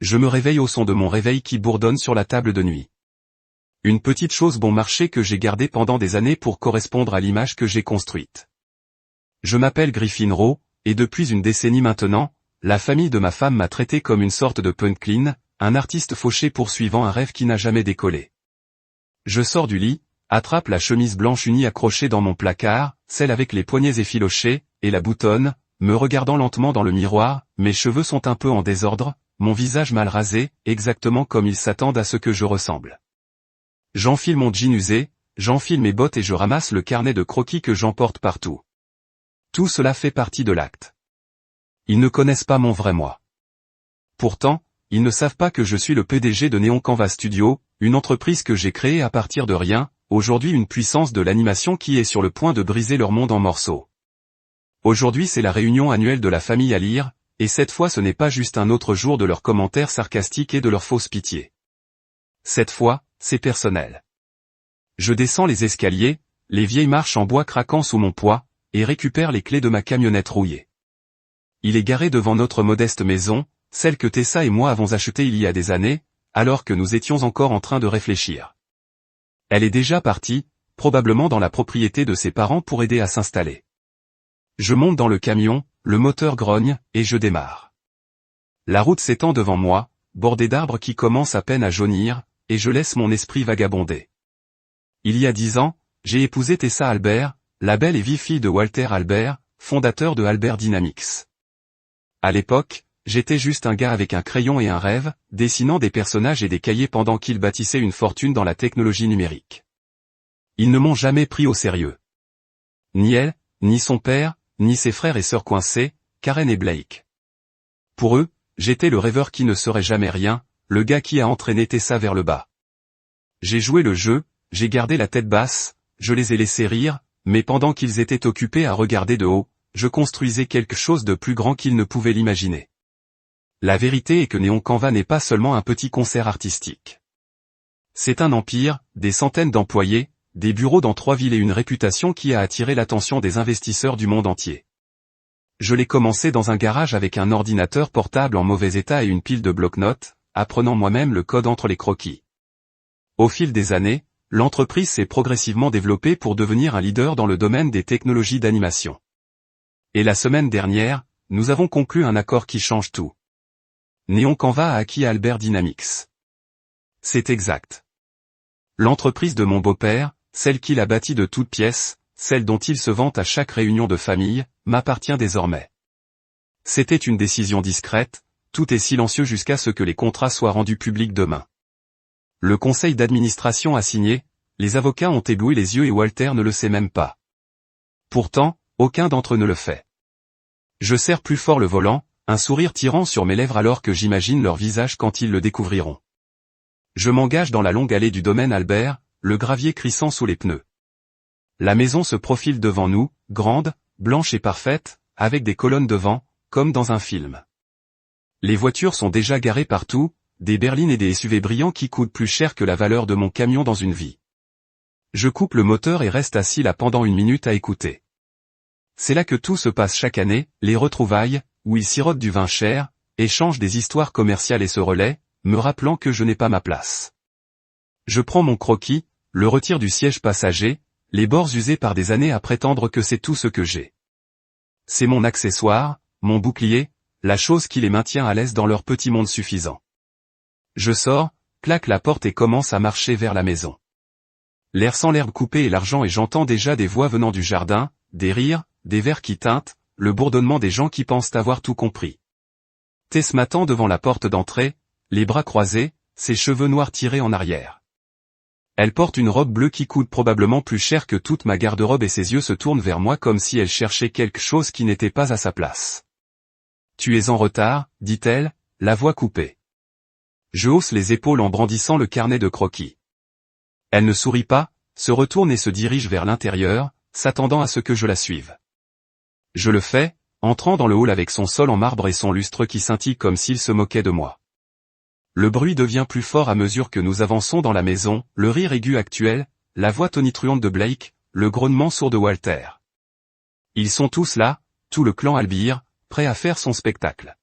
Je me réveille au son de mon réveil qui bourdonne sur la table de nuit. Une petite chose bon marché que j'ai gardée pendant des années pour correspondre à l'image que j'ai construite. Je m'appelle Griffin Rowe, et depuis une décennie maintenant, la famille de ma femme m'a traité comme une sorte de punchline, un artiste fauché poursuivant un rêve qui n'a jamais décollé. Je sors du lit, attrape la chemise blanche unie accrochée dans mon placard, celle avec les poignets effilochés, et la boutonne, me regardant lentement dans le miroir, mes cheveux sont un peu en désordre, mon visage mal rasé, exactement comme ils s'attendent à ce que je ressemble. J'enfile mon jean usé, j'enfile mes bottes et je ramasse le carnet de croquis que j'emporte partout. Tout cela fait partie de l'acte. Ils ne connaissent pas mon vrai moi. Pourtant, ils ne savent pas que je suis le PDG de Neon Canvas Studio, une entreprise que j'ai créée à partir de rien, aujourd'hui une puissance de l'animation qui est sur le point de briser leur monde en morceaux. Aujourd'hui c'est la réunion annuelle de la famille à lire, et cette fois ce n'est pas juste un autre jour de leurs commentaires sarcastiques et de leur fausse pitié. Cette fois, c'est personnel. Je descends les escaliers, les vieilles marches en bois craquant sous mon poids, et récupère les clés de ma camionnette rouillée. Il est garé devant notre modeste maison, celle que Tessa et moi avons achetée il y a des années, alors que nous étions encore en train de réfléchir. Elle est déjà partie, probablement dans la propriété de ses parents pour aider à s'installer. Je monte dans le camion, le moteur grogne, et je démarre. La route s'étend devant moi, bordée d'arbres qui commencent à peine à jaunir, et je laisse mon esprit vagabonder. Il y a 10 ans, j'ai épousé Tessa Albert, la belle et vive fille de Walter Albert, fondateur de Albert Dynamics. À l'époque, j'étais juste un gars avec un crayon et un rêve, dessinant des personnages et des cahiers pendant qu'il bâtissait une fortune dans la technologie numérique. Ils ne m'ont jamais pris au sérieux. Ni elle, ni son père, ni ses frères et sœurs coincés, Karen et Blake. Pour eux, j'étais le rêveur qui ne serait jamais rien, le gars qui a entraîné Tessa vers le bas. J'ai joué le jeu, j'ai gardé la tête basse, je les ai laissés rire, mais pendant qu'ils étaient occupés à regarder de haut, je construisais quelque chose de plus grand qu'ils ne pouvaient l'imaginer. La vérité est que Neon Canvas n'est pas seulement un petit concert artistique. C'est un empire, des centaines d'employés, des bureaux dans 3 villes et une réputation qui a attiré l'attention des investisseurs du monde entier. Je l'ai commencé dans un garage avec un ordinateur portable en mauvais état et une pile de bloc-notes, apprenant moi-même le code entre les croquis. Au fil des années, l'entreprise s'est progressivement développée pour devenir un leader dans le domaine des technologies d'animation. Et la semaine dernière, nous avons conclu un accord qui change tout. Neon Canvas a acquis Albert Dynamics. C'est exact. L'entreprise de mon beau-père, celle qu'il a bâtie de toutes pièces, celle dont il se vante à chaque réunion de famille, m'appartient désormais. C'était une décision discrète, tout est silencieux jusqu'à ce que les contrats soient rendus publics demain. Le conseil d'administration a signé, les avocats ont ébloui les yeux et Walter ne le sait même pas. Pourtant, aucun d'entre eux ne le fait. Je serre plus fort le volant, un sourire tirant sur mes lèvres alors que j'imagine leur visage quand ils le découvriront. Je m'engage dans la longue allée du domaine Albert, le gravier crissant sous les pneus. La maison se profile devant nous, grande, blanche et parfaite, avec des colonnes devant, comme dans un film. Les voitures sont déjà garées partout, des berlines et des SUV brillants qui coûtent plus cher que la valeur de mon camion dans une vie. Je coupe le moteur et reste assis là pendant 1 minute à écouter. C'est là que tout se passe chaque année, les retrouvailles, où ils sirotent du vin cher, échangent des histoires commerciales et se relaient, me rappelant que je n'ai pas ma place. Je prends mon croquis, le retire du siège passager, les bords usés par des années à prétendre que c'est tout ce que j'ai. C'est mon accessoire, mon bouclier, la chose qui les maintient à l'aise dans leur petit monde suffisant. Je sors, claque la porte et commence à marcher vers la maison. L'air sans l'herbe coupée et l'argent et j'entends déjà des voix venant du jardin, des rires, des verres qui tintent, le bourdonnement des gens qui pensent avoir tout compris. Tess m'attend devant la porte d'entrée, les bras croisés, ses cheveux noirs tirés en arrière. Elle porte une robe bleue qui coûte probablement plus cher que toute ma garde-robe et ses yeux se tournent vers moi comme si elle cherchait quelque chose qui n'était pas à sa place. « Tu es en retard », dit-elle, la voix coupée. Je hausse les épaules en brandissant le carnet de croquis. Elle ne sourit pas, se retourne et se dirige vers l'intérieur, s'attendant à ce que je la suive. Je le fais, entrant dans le hall avec son sol en marbre et son lustre qui scintille comme s'il se moquait de moi. Le bruit devient plus fort à mesure que nous avançons dans la maison, le rire aigu actuel, la voix tonitruante de Blake, le grognement sourd de Walter. Ils sont tous là, tout le clan Albir, prêt à faire son spectacle.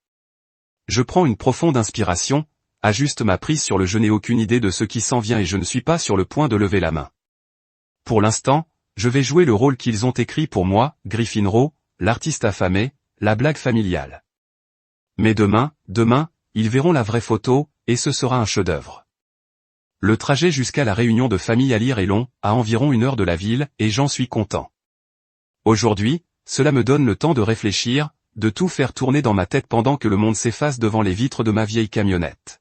Je prends une profonde inspiration, ajuste ma prise sur le je n'ai aucune idée de ce qui s'en vient et je ne suis pas sur le point de lever la main. Pour l'instant, je vais jouer le rôle qu'ils ont écrit pour moi, Gryffindor, l'artiste affamé, la blague familiale. Mais demain, ils verront la vraie photo, et ce sera un chef-d'œuvre. Le trajet jusqu'à la réunion de famille à lire est long, à environ 1 heure de la ville, et j'en suis content. Aujourd'hui, cela me donne le temps de réfléchir, de tout faire tourner dans ma tête pendant que le monde s'efface devant les vitres de ma vieille camionnette.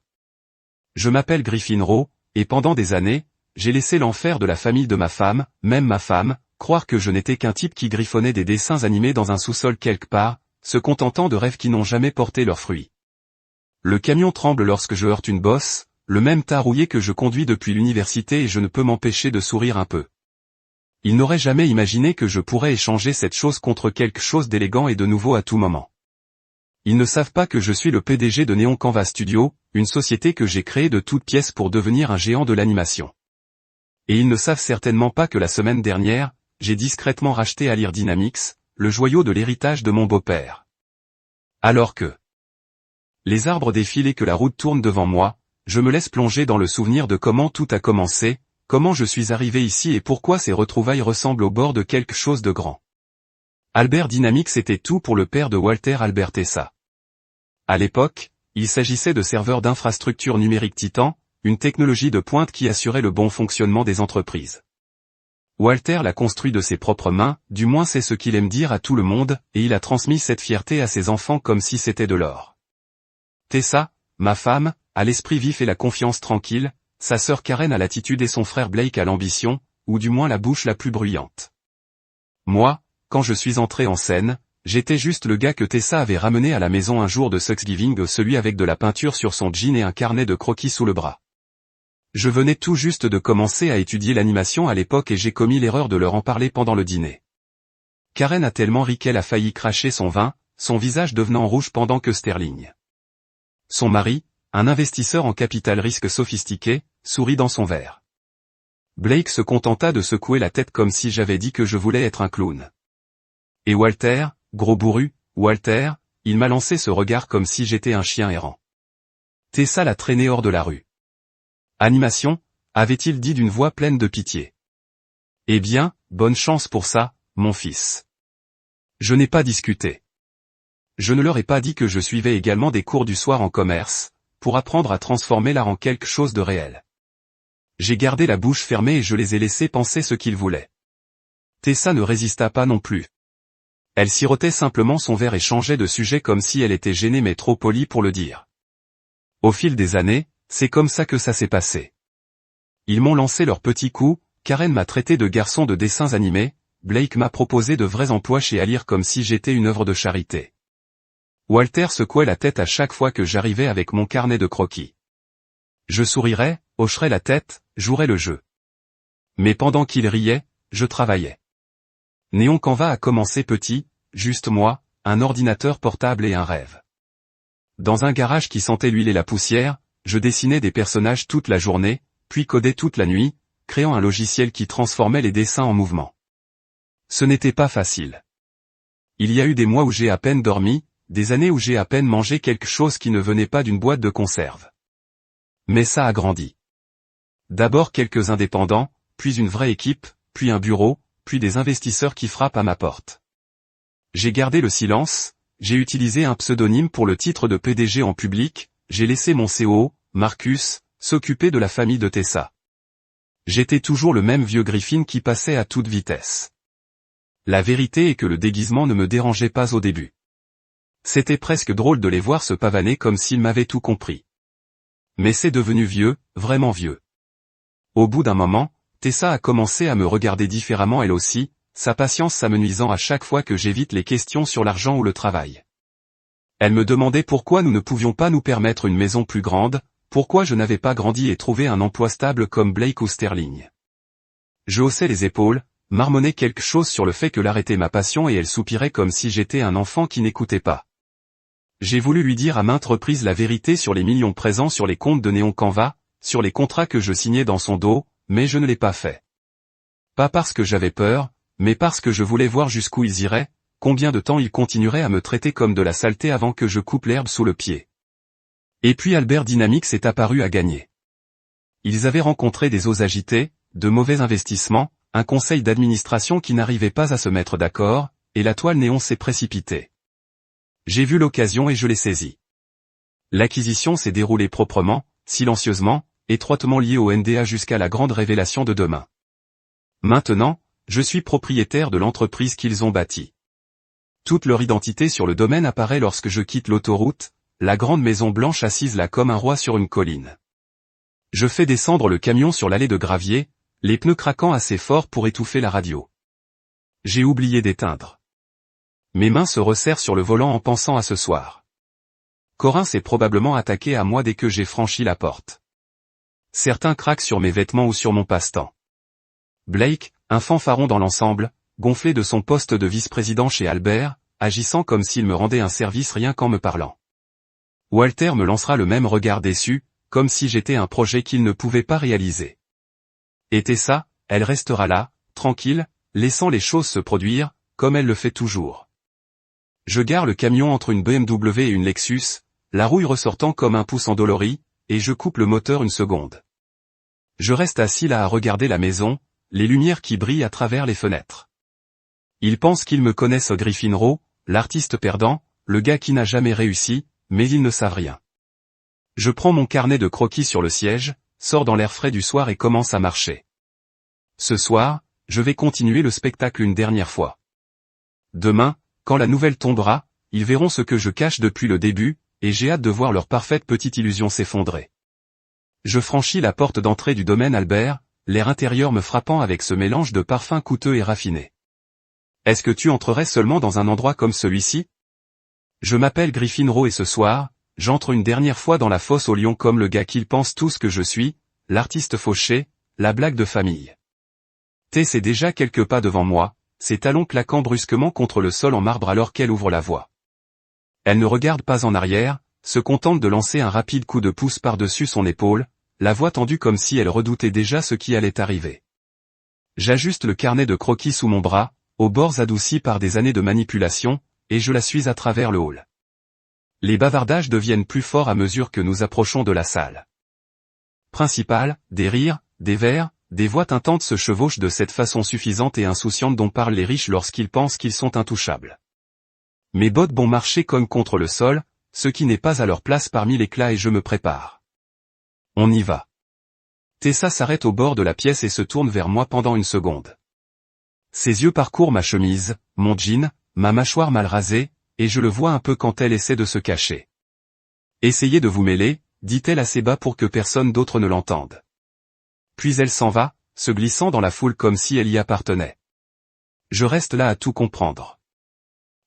Je m'appelle Gryffindor, et pendant des années, j'ai laissé l'enfer de la famille de ma femme, même ma femme, croire que je n'étais qu'un type qui griffonnait des dessins animés dans un sous-sol quelque part, se contentant de rêves qui n'ont jamais porté leurs fruits. Le camion tremble lorsque je heurte une bosse, le même tas rouillé que je conduis depuis l'université et je ne peux m'empêcher de sourire un peu. Ils n'auraient jamais imaginé que je pourrais échanger cette chose contre quelque chose d'élégant et de nouveau à tout moment. Ils ne savent pas que je suis le PDG de Neon Canvas Studio, une société que j'ai créée de toutes pièces pour devenir un géant de l'animation. Et ils ne savent certainement pas que la semaine dernière, j'ai discrètement racheté Alir Dynamics, le joyau de l'héritage de mon beau-père. Alors que les arbres défilent et que la route tourne devant moi, je me laisse plonger dans le souvenir de comment tout a commencé, comment je suis arrivé ici et pourquoi ces retrouvailles ressemblent au bord de quelque chose de grand. Albert Dynamics était tout pour le père de Walter Albert Tessa. À l'époque, il s'agissait de serveurs d'infrastructure numérique Titan, une technologie de pointe qui assurait le bon fonctionnement des entreprises. Walter l'a construit de ses propres mains, du moins c'est ce qu'il aime dire à tout le monde, et il a transmis cette fierté à ses enfants comme si c'était de l'or. Tessa, ma femme, a l'esprit vif et la confiance tranquille, sa sœur Karen a l'attitude et son frère Blake a l'ambition, ou du moins la bouche la plus bruyante. Moi, quand je suis entré en scène, j'étais juste le gars que Tessa avait ramené à la maison un jour de Thanksgiving, celui avec de la peinture sur son jean et un carnet de croquis sous le bras. Je venais tout juste de commencer à étudier l'animation à l'époque et j'ai commis l'erreur de leur en parler pendant le dîner. Karen a tellement ri qu'elle a failli cracher son vin, son visage devenant rouge pendant que Sterling, son mari, un investisseur en capital risque sophistiqué, sourit dans son verre. Blake se contenta de secouer la tête comme si j'avais dit que je voulais être un clown. Et Walter, gros bourru, Walter, il m'a lancé ce regard comme si j'étais un chien errant. Tessa l'a traîné hors de la rue. Animation, avait-il dit d'une voix pleine de pitié. Eh bien, bonne chance pour ça, mon fils. Je n'ai pas discuté. Je ne leur ai pas dit que je suivais également des cours du soir en commerce, pour apprendre à transformer l'art en quelque chose de réel. J'ai gardé la bouche fermée et je les ai laissés penser ce qu'ils voulaient. Tessa ne résista pas non plus. Elle sirotait simplement son verre et changeait de sujet comme si elle était gênée mais trop polie pour le dire. Au fil des années, c'est comme ça que ça s'est passé. Ils m'ont lancé leurs petits coups, Karen m'a traité de garçon de dessins animés, Blake m'a proposé de vrais emplois chez Alir comme si j'étais une œuvre de charité. Walter secouait la tête à chaque fois que j'arrivais avec mon carnet de croquis. Je sourirais, hocherais la tête, jouerais le jeu. Mais pendant qu'il riait, je travaillais. Neon Canvas a commencé petit, juste moi, un ordinateur portable et un rêve. Dans un garage qui sentait l'huile et la poussière, je dessinais des personnages toute la journée, puis codais toute la nuit, créant un logiciel qui transformait les dessins en mouvement. Ce n'était pas facile. Il y a eu des mois où j'ai à peine dormi, des années où j'ai à peine mangé quelque chose qui ne venait pas d'une boîte de conserve. Mais ça a grandi. D'abord quelques indépendants, puis une vraie équipe, puis un bureau, puis des investisseurs qui frappent à ma porte. J'ai gardé le silence, j'ai utilisé un pseudonyme pour le titre de PDG en public, j'ai laissé mon COO, Marcus, s'occuper de la famille de Tessa. J'étais toujours le même vieux Griffin qui passait à toute vitesse. La vérité est que le déguisement ne me dérangeait pas au début. C'était presque drôle de les voir se pavaner comme s'ils m'avaient tout compris. Mais c'est devenu vieux, vraiment vieux. Au bout d'un moment, Tessa a commencé à me regarder différemment elle aussi, sa patience s'amenuisant à chaque fois que j'évite les questions sur l'argent ou le travail. Elle me demandait pourquoi nous ne pouvions pas nous permettre une maison plus grande, pourquoi je n'avais pas grandi et trouvé un emploi stable comme Blake ou Sterling. Je haussais les épaules, marmonnais quelque chose sur le fait que l'art était ma passion et elle soupirait comme si j'étais un enfant qui n'écoutait pas. J'ai voulu lui dire à maintes reprises la vérité sur les millions présents sur les comptes de Neon Canvas, sur les contrats que je signais dans son dos, mais je ne l'ai pas fait. Pas parce que j'avais peur, mais parce que je voulais voir jusqu'où ils iraient, combien de temps ils continueraient à me traiter comme de la saleté avant que je coupe l'herbe sous le pied. Et puis Albert Dynamics est apparu à gagner. Ils avaient rencontré des eaux agitées, de mauvais investissements, un conseil d'administration qui n'arrivait pas à se mettre d'accord, et la toile néon s'est précipitée. J'ai vu l'occasion et je l'ai saisie. L'acquisition s'est déroulée proprement, silencieusement, étroitement liée au NDA jusqu'à la grande révélation de demain. Maintenant, je suis propriétaire de l'entreprise qu'ils ont bâtie. Toute leur identité sur le domaine apparaît lorsque je quitte l'autoroute, la grande maison blanche assise là comme un roi sur une colline. Je fais descendre le camion sur l'allée de gravier, les pneus craquant assez fort pour étouffer la radio. J'ai oublié d'éteindre. Mes mains se resserrent sur le volant en pensant à ce soir. Corinne s'est probablement attaqué à moi dès que j'ai franchi la porte. Certains craquent sur mes vêtements ou sur mon passe-temps. Blake, un fanfaron dans l'ensemble, gonflé de son poste de vice-président chez Albert, agissant comme s'il me rendait un service rien qu'en me parlant. Walter me lancera le même regard déçu, comme si j'étais un projet qu'il ne pouvait pas réaliser. Et Tessa, elle restera là, tranquille, laissant les choses se produire, comme elle le fait toujours. Je gare le camion entre une BMW et une Lexus, la rouille ressortant comme un pouce endolori, et je coupe le moteur une seconde. Je reste assis là à regarder la maison, les lumières qui brillent à travers les fenêtres. Ils pensent qu'ils me connaissent Griffinro, l'artiste perdant, le gars qui n'a jamais réussi, mais ils ne savent rien. Je prends mon carnet de croquis sur le siège, sors dans l'air frais du soir et commence à marcher. Ce soir, je vais continuer le spectacle une dernière fois. Demain, quand la nouvelle tombera, ils verront ce que je cache depuis le début, et j'ai hâte de voir leur parfaite petite illusion s'effondrer. Je franchis la porte d'entrée du domaine Albert, l'air intérieur me frappant avec ce mélange de parfums coûteux et raffinés. Est-ce que tu entrerais seulement dans un endroit comme celui-ci? Je m'appelle Griffinro et ce soir, j'entre une dernière fois dans la fosse aux lions comme le gars qu'ils pensent tous que je suis, l'artiste fauché, la blague de famille. Tess est déjà quelques pas devant moi, ses talons claquant brusquement contre le sol en marbre alors qu'elle ouvre la voie. Elle ne regarde pas en arrière, se contente de lancer un rapide coup de pouce par-dessus son épaule, la voix tendue comme si elle redoutait déjà ce qui allait arriver. J'ajuste le carnet de croquis sous mon bras, aux bords adoucis par des années de manipulation, et je la suis à travers le hall. Les bavardages deviennent plus forts à mesure que nous approchons de la salle principale, des rires, des vers, des voix tintantes se chevauchent de cette façon suffisante et insouciante dont parlent les riches lorsqu'ils pensent qu'ils sont intouchables. Mes bottes bon marché cognent contre le sol, ce qui n'est pas à leur place parmi l'éclat et je me prépare. On y va. Tessa s'arrête au bord de la pièce et se tourne vers moi pendant une seconde. Ses yeux parcourent ma chemise, mon jean, ma mâchoire mal rasée, et je le vois un peu quand elle essaie de se cacher. Essayez de vous mêler, dit-elle assez bas pour que personne d'autre ne l'entende. Puis elle s'en va, se glissant dans la foule comme si elle y appartenait. Je reste là à tout comprendre.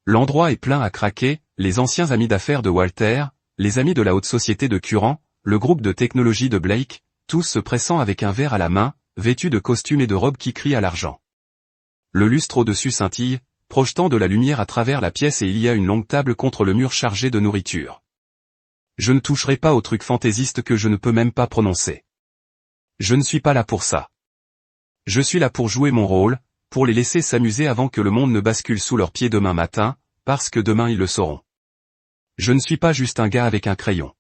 L'endroit est plein à craquer, les anciens amis d'affaires de Walter, les amis de la haute société de Curran, le groupe de technologie de Blake, tous se pressant avec un verre à la main, vêtus de costumes et de robes qui crient à l'argent. Le lustre au-dessus scintille, projetant de la lumière à travers la pièce et il y a une longue table contre le mur chargée de nourriture. Je ne toucherai pas aux trucs fantaisistes que je ne peux même pas prononcer. Je ne suis pas là pour ça. Je suis là pour jouer mon rôle, pour les laisser s'amuser avant que le monde ne bascule sous leurs pieds demain matin, parce que demain ils le sauront. Je ne suis pas juste un gars avec un crayon.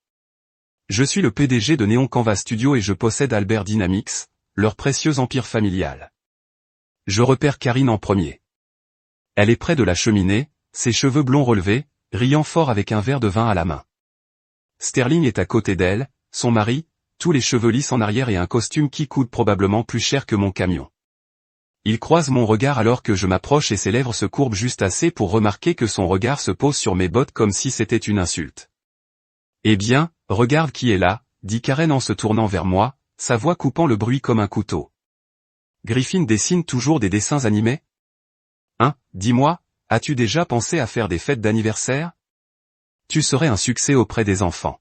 Je suis le PDG de Neon Canvas Studio et je possède Albert Dynamics, leur précieux empire familial. Je repère Karine en premier. Elle est près de la cheminée, ses cheveux blonds relevés, riant fort avec un verre de vin à la main. Sterling est à côté d'elle, son mari, tous les cheveux lisses en arrière et un costume qui coûte probablement plus cher que mon camion. Il croise mon regard alors que je m'approche et ses lèvres se courbent juste assez pour remarquer que son regard se pose sur mes bottes comme si c'était une insulte. Eh bien, regarde qui est là, dit Karen en se tournant vers moi, sa voix coupant le bruit comme un couteau. Griffin dessine toujours des dessins animés? Hein, dis-moi, as-tu déjà pensé à faire des fêtes d'anniversaire? Tu serais un succès auprès des enfants.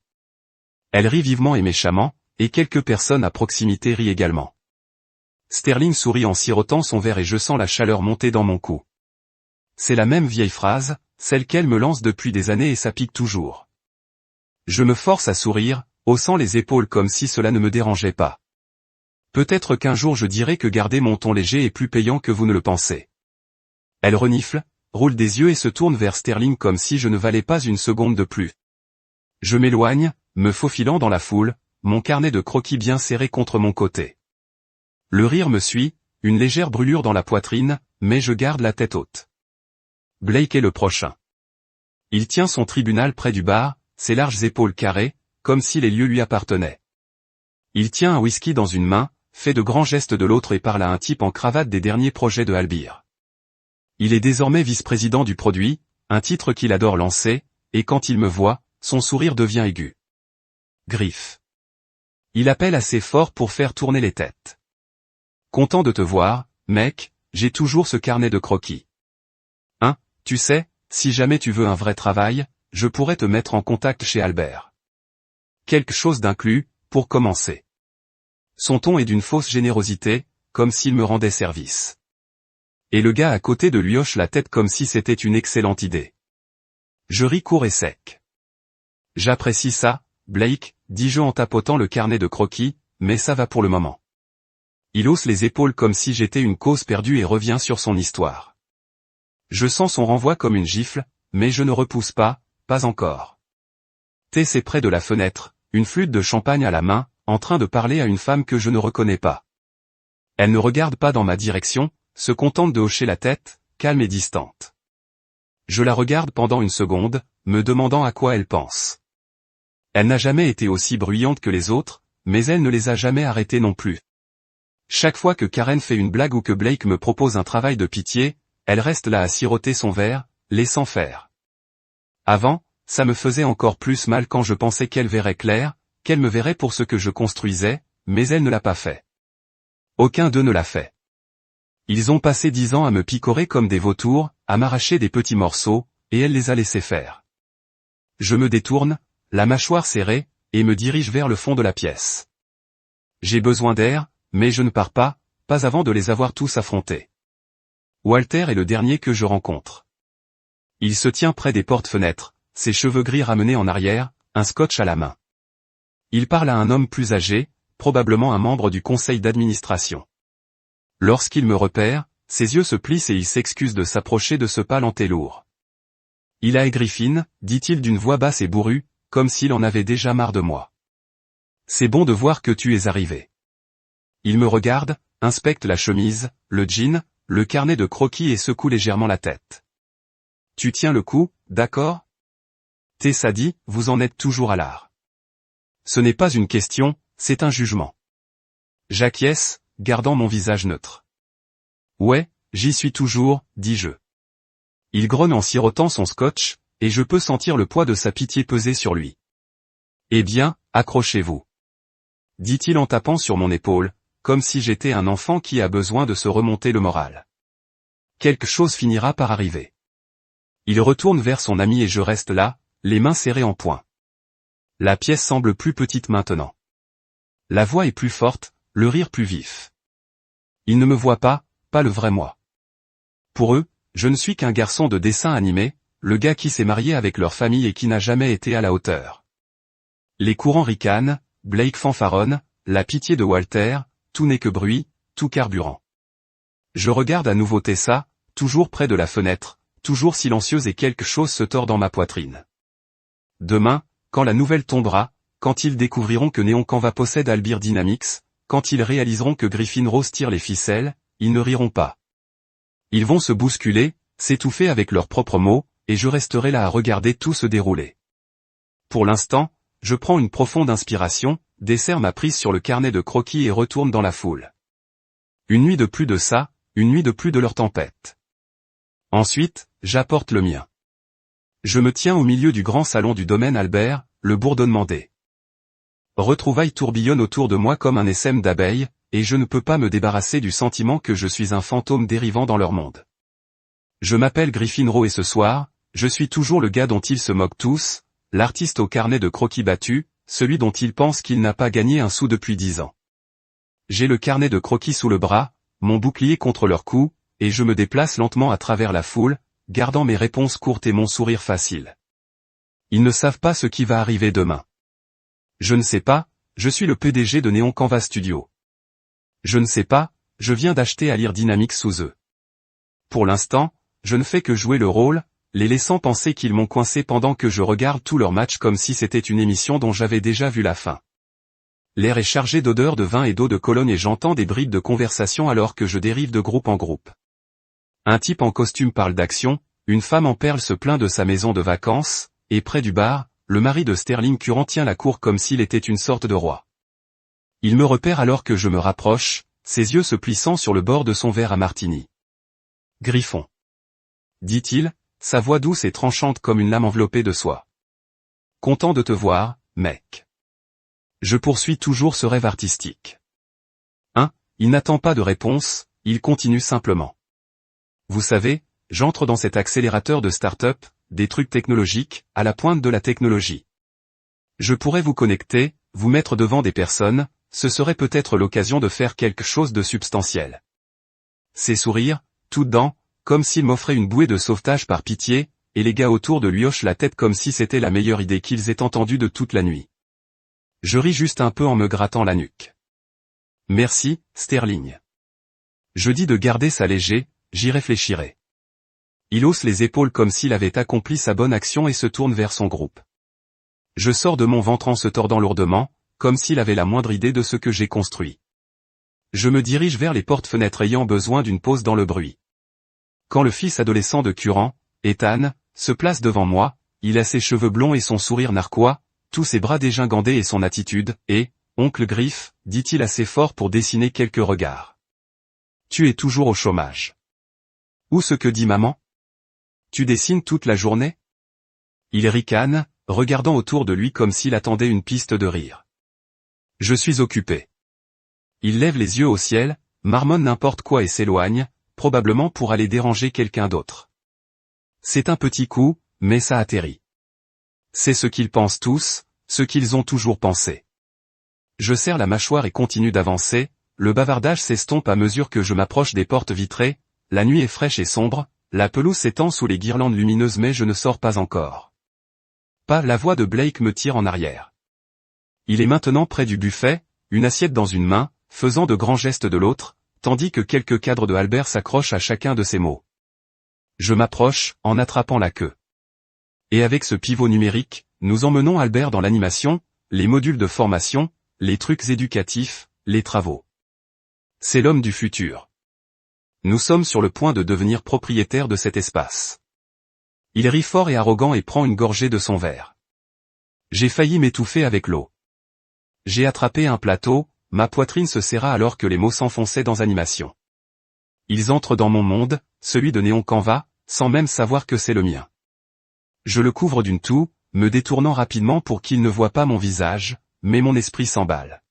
Elle rit vivement et méchamment, et quelques personnes à proximité rient également. Sterling sourit en sirotant son verre et je sens la chaleur monter dans mon cou. C'est la même vieille phrase, celle qu'elle me lance depuis des années et ça pique toujours. Je me force à sourire, haussant les épaules comme si cela ne me dérangeait pas. Peut-être qu'un jour je dirai que garder mon ton léger est plus payant que vous ne le pensez. Elle renifle, roule des yeux et se tourne vers Sterling comme si je ne valais pas une seconde de plus. Je m'éloigne, me faufilant dans la foule, mon carnet de croquis bien serré contre mon côté. Le rire me suit, une légère brûlure dans la poitrine, mais je garde la tête haute. Blake est le prochain. Il tient son tribunal près du bar, ses larges épaules carrées, comme si les lieux lui appartenaient. Il tient un whisky dans une main, fait de grands gestes de l'autre et parle à un type en cravate des derniers projets de Albir. Il est désormais vice-président du produit, un titre qu'il adore lancer, et quand il me voit, son sourire devient aigu. Griff. Il appelle assez fort pour faire tourner les têtes. Content de te voir, mec, j'ai toujours ce carnet de croquis. Hein, tu sais, si jamais tu veux un vrai travail, je pourrais te mettre en contact chez Albert. Quelque chose d'inclus, pour commencer. Son ton est d'une fausse générosité, comme s'il me rendait service. Et le gars à côté de lui hoche la tête comme si c'était une excellente idée. Je ris court et sec. J'apprécie ça, Blake, dis-je en tapotant le carnet de croquis, mais ça va pour le moment. Il hausse les épaules comme si j'étais une cause perdue et revient sur son histoire. Je sens son renvoi comme une gifle, mais je ne repousse pas encore. Tess est près de la fenêtre, une flûte de champagne à la main, en train de parler à une femme que je ne reconnais pas. Elle ne regarde pas dans ma direction, se contente de hocher la tête, calme et distante. Je la regarde pendant une seconde, me demandant à quoi elle pense. Elle n'a jamais été aussi bruyante que les autres, mais elle ne les a jamais arrêtés non plus. Chaque fois que Karen fait une blague ou que Blake me propose un travail de pitié, elle reste là à siroter son verre, laissant faire. Avant, ça me faisait encore plus mal quand je pensais qu'elle verrait clair, qu'elle me verrait pour ce que je construisais, mais elle ne l'a pas fait. Aucun d'eux ne l'a fait. Ils ont passé 10 ans à me picorer comme des vautours, à m'arracher des petits morceaux, et elle les a laissés faire. Je me détourne, la mâchoire serrée, et me dirige vers le fond de la pièce. J'ai besoin d'air, mais je ne pars pas avant de les avoir tous affrontés. Walter est le dernier que je rencontre. Il se tient près des portes-fenêtres, ses cheveux gris ramenés en arrière, un scotch à la main. Il parle à un homme plus âgé, probablement un membre du conseil d'administration. Lorsqu'il me repère, ses yeux se plissent et il s'excuse de s'approcher de ce palanté lourd. Il a Griffin, dit-il d'une voix basse et bourrue, comme s'il en avait déjà marre de moi. C'est bon de voir que tu es arrivé. Il me regarde, inspecte la chemise, le jean, le carnet de croquis et secoue légèrement la tête. Tu tiens le coup, d'accord? Tessa dit, vous en êtes toujours à l'art. Ce n'est pas une question, c'est un jugement. J'acquiesce, gardant mon visage neutre. Ouais, j'y suis toujours, dis-je. Il grogne en sirotant son scotch, et je peux sentir le poids de sa pitié peser sur lui. Eh bien, accrochez-vous. Dit-il en tapant sur mon épaule, comme si j'étais un enfant qui a besoin de se remonter le moral. Quelque chose finira par arriver. Il retourne vers son ami et je reste là, les mains serrées en poing. La pièce semble plus petite maintenant. La voix est plus forte, le rire plus vif. Ils ne me voient pas le vrai moi. Pour eux, je ne suis qu'un garçon de dessin animé, le gars qui s'est marié avec leur famille et qui n'a jamais été à la hauteur. Les courants ricanent, Blake fanfaronne, la pitié de Walter, tout n'est que bruit, tout carburant. Je regarde à nouveau Tessa, toujours près de la fenêtre, toujours silencieuse et quelque chose se tord dans ma poitrine. Demain, quand la nouvelle tombera, quand ils découvriront que Neon Canva possède Albir Dynamics, quand ils réaliseront que Griffin Rose tire les ficelles, ils ne riront pas. Ils vont se bousculer, s'étouffer avec leurs propres mots, et je resterai là à regarder tout se dérouler. Pour l'instant, je prends une profonde inspiration, desserre ma prise sur le carnet de croquis et retourne dans la foule. Une nuit de plus de ça, une nuit de plus de leur tempête. Ensuite, j'apporte le mien. Je me tiens au milieu du grand salon du domaine Albert, le bourdonnement des retrouvailles tourbillonne autour de moi comme un essaim d'abeilles, et je ne peux pas me débarrasser du sentiment que je suis un fantôme dérivant dans leur monde. Je m'appelle Griffin Rowe et ce soir, je suis toujours le gars dont ils se moquent tous, l'artiste au carnet de croquis battu, celui dont ils pensent qu'il n'a pas gagné un sou depuis 10 ans. J'ai le carnet de croquis sous le bras, mon bouclier contre leur cou, et je me déplace lentement à travers la foule, gardant mes réponses courtes et mon sourire facile. Ils ne savent pas ce qui va arriver demain. Je ne sais pas, je suis le PDG de Neon Canva Studio. Je ne sais pas, je viens d'acheter Albir Dynamics sous eux. Pour l'instant, je ne fais que jouer le rôle, les laissant penser qu'ils m'ont coincé pendant que je regarde tout leur match comme si c'était une émission dont j'avais déjà vu la fin. L'air est chargé d'odeurs de vin et d'eau de Cologne et j'entends des bribes de conversation alors que je dérive de groupe en groupe. Un type en costume parle d'action, une femme en perles se plaint de sa maison de vacances, et près du bar, le mari de Sterling Curran tient la cour comme s'il était une sorte de roi. Il me repère alors que je me rapproche, ses yeux se plissant sur le bord de son verre à martini. « Griffon », dit-il, sa voix douce et tranchante comme une lame enveloppée de soie. « Content de te voir, mec. » Je poursuis toujours ce rêve artistique. Il n'attend pas de réponse, il continue simplement. Vous savez, j'entre dans cet accélérateur de start-up, des trucs technologiques, à la pointe de la technologie. Je pourrais vous connecter, vous mettre devant des personnes, ce serait peut-être l'occasion de faire quelque chose de substantiel. Ses sourires, tout dedans, comme s'il m'offrait une bouée de sauvetage par pitié, et les gars autour de lui hochent la tête comme si c'était la meilleure idée qu'ils aient entendue de toute la nuit. Je ris juste un peu en me grattant la nuque. Merci, Sterling. Je dis de garder ça léger, j'y réfléchirai. Il hausse les épaules comme s'il avait accompli sa bonne action et se tourne vers son groupe. Je sors de mon ventre en se tordant lourdement, comme s'il avait la moindre idée de ce que j'ai construit. Je me dirige vers les portes-fenêtres ayant besoin d'une pause dans le bruit. Quand le fils adolescent de Curran, Ethan, se place devant moi, il a ses cheveux blonds et son sourire narquois, tous ses bras dégingandés et son attitude, et, oncle Griff, dit-il assez fort pour dessiner quelques regards. Tu es toujours au chômage. Ou ce que dit maman? Tu dessines toute la journée? Il ricane, regardant autour de lui comme s'il attendait une piste de rire. Je suis occupé. Il lève les yeux au ciel, marmonne n'importe quoi et s'éloigne, probablement pour aller déranger quelqu'un d'autre. C'est un petit coup, mais ça atterrit. C'est ce qu'ils pensent tous, ce qu'ils ont toujours pensé. Je serre la mâchoire et continue d'avancer, le bavardage s'estompe à mesure que je m'approche des portes vitrées, la nuit est fraîche et sombre, la pelouse s'étend sous les guirlandes lumineuses mais je ne sors pas encore. Pas la voix de Blake me tire en arrière. Il est maintenant près du buffet, une assiette dans une main, faisant de grands gestes de l'autre, tandis que quelques cadres de Albert s'accrochent à chacun de ses mots. Je m'approche, en attrapant la queue. Et avec ce pivot numérique, nous emmenons Albert dans l'animation, les modules de formation, les trucs éducatifs, les travaux. C'est l'homme du futur. Nous sommes sur le point de devenir propriétaires de cet espace. Il rit fort et arrogant et prend une gorgée de son verre. J'ai failli m'étouffer avec l'eau. J'ai attrapé un plateau, ma poitrine se serra alors que les mots s'enfonçaient dans animation. Ils entrent dans mon monde, celui de Néon Canva, sans même savoir que c'est le mien. Je le couvre d'une toux, me détournant rapidement pour qu'il ne voie pas mon visage, mais mon esprit s'emballe.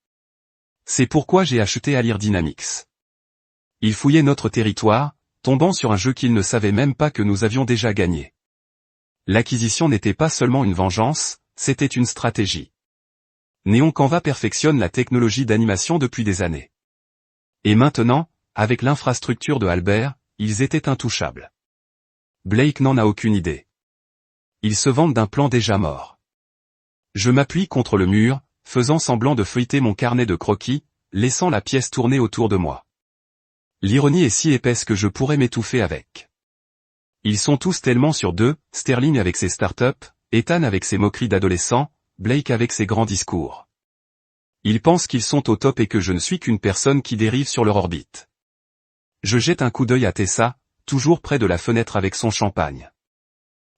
C'est pourquoi j'ai acheté Alir Dynamics. Il fouillait notre territoire, tombant sur un jeu qu'il ne savait même pas que nous avions déjà gagné. L'acquisition n'était pas seulement une vengeance, c'était une stratégie. Néon Canva perfectionne la technologie d'animation depuis des années. Et maintenant, avec l'infrastructure de Albert, ils étaient intouchables. Blake n'en a aucune idée. Ils se vantent d'un plan déjà mort. Je m'appuie contre le mur, faisant semblant de feuilleter mon carnet de croquis, laissant la pièce tourner autour de moi. L'ironie est si épaisse que je pourrais m'étouffer avec. Ils sont tous tellement sur deux, Sterling avec ses startups, Ethan avec ses moqueries d'adolescents, Blake avec ses grands discours. Ils pensent qu'ils sont au top et que je ne suis qu'une personne qui dérive sur leur orbite. Je jette un coup d'œil à Tessa, toujours près de la fenêtre avec son champagne.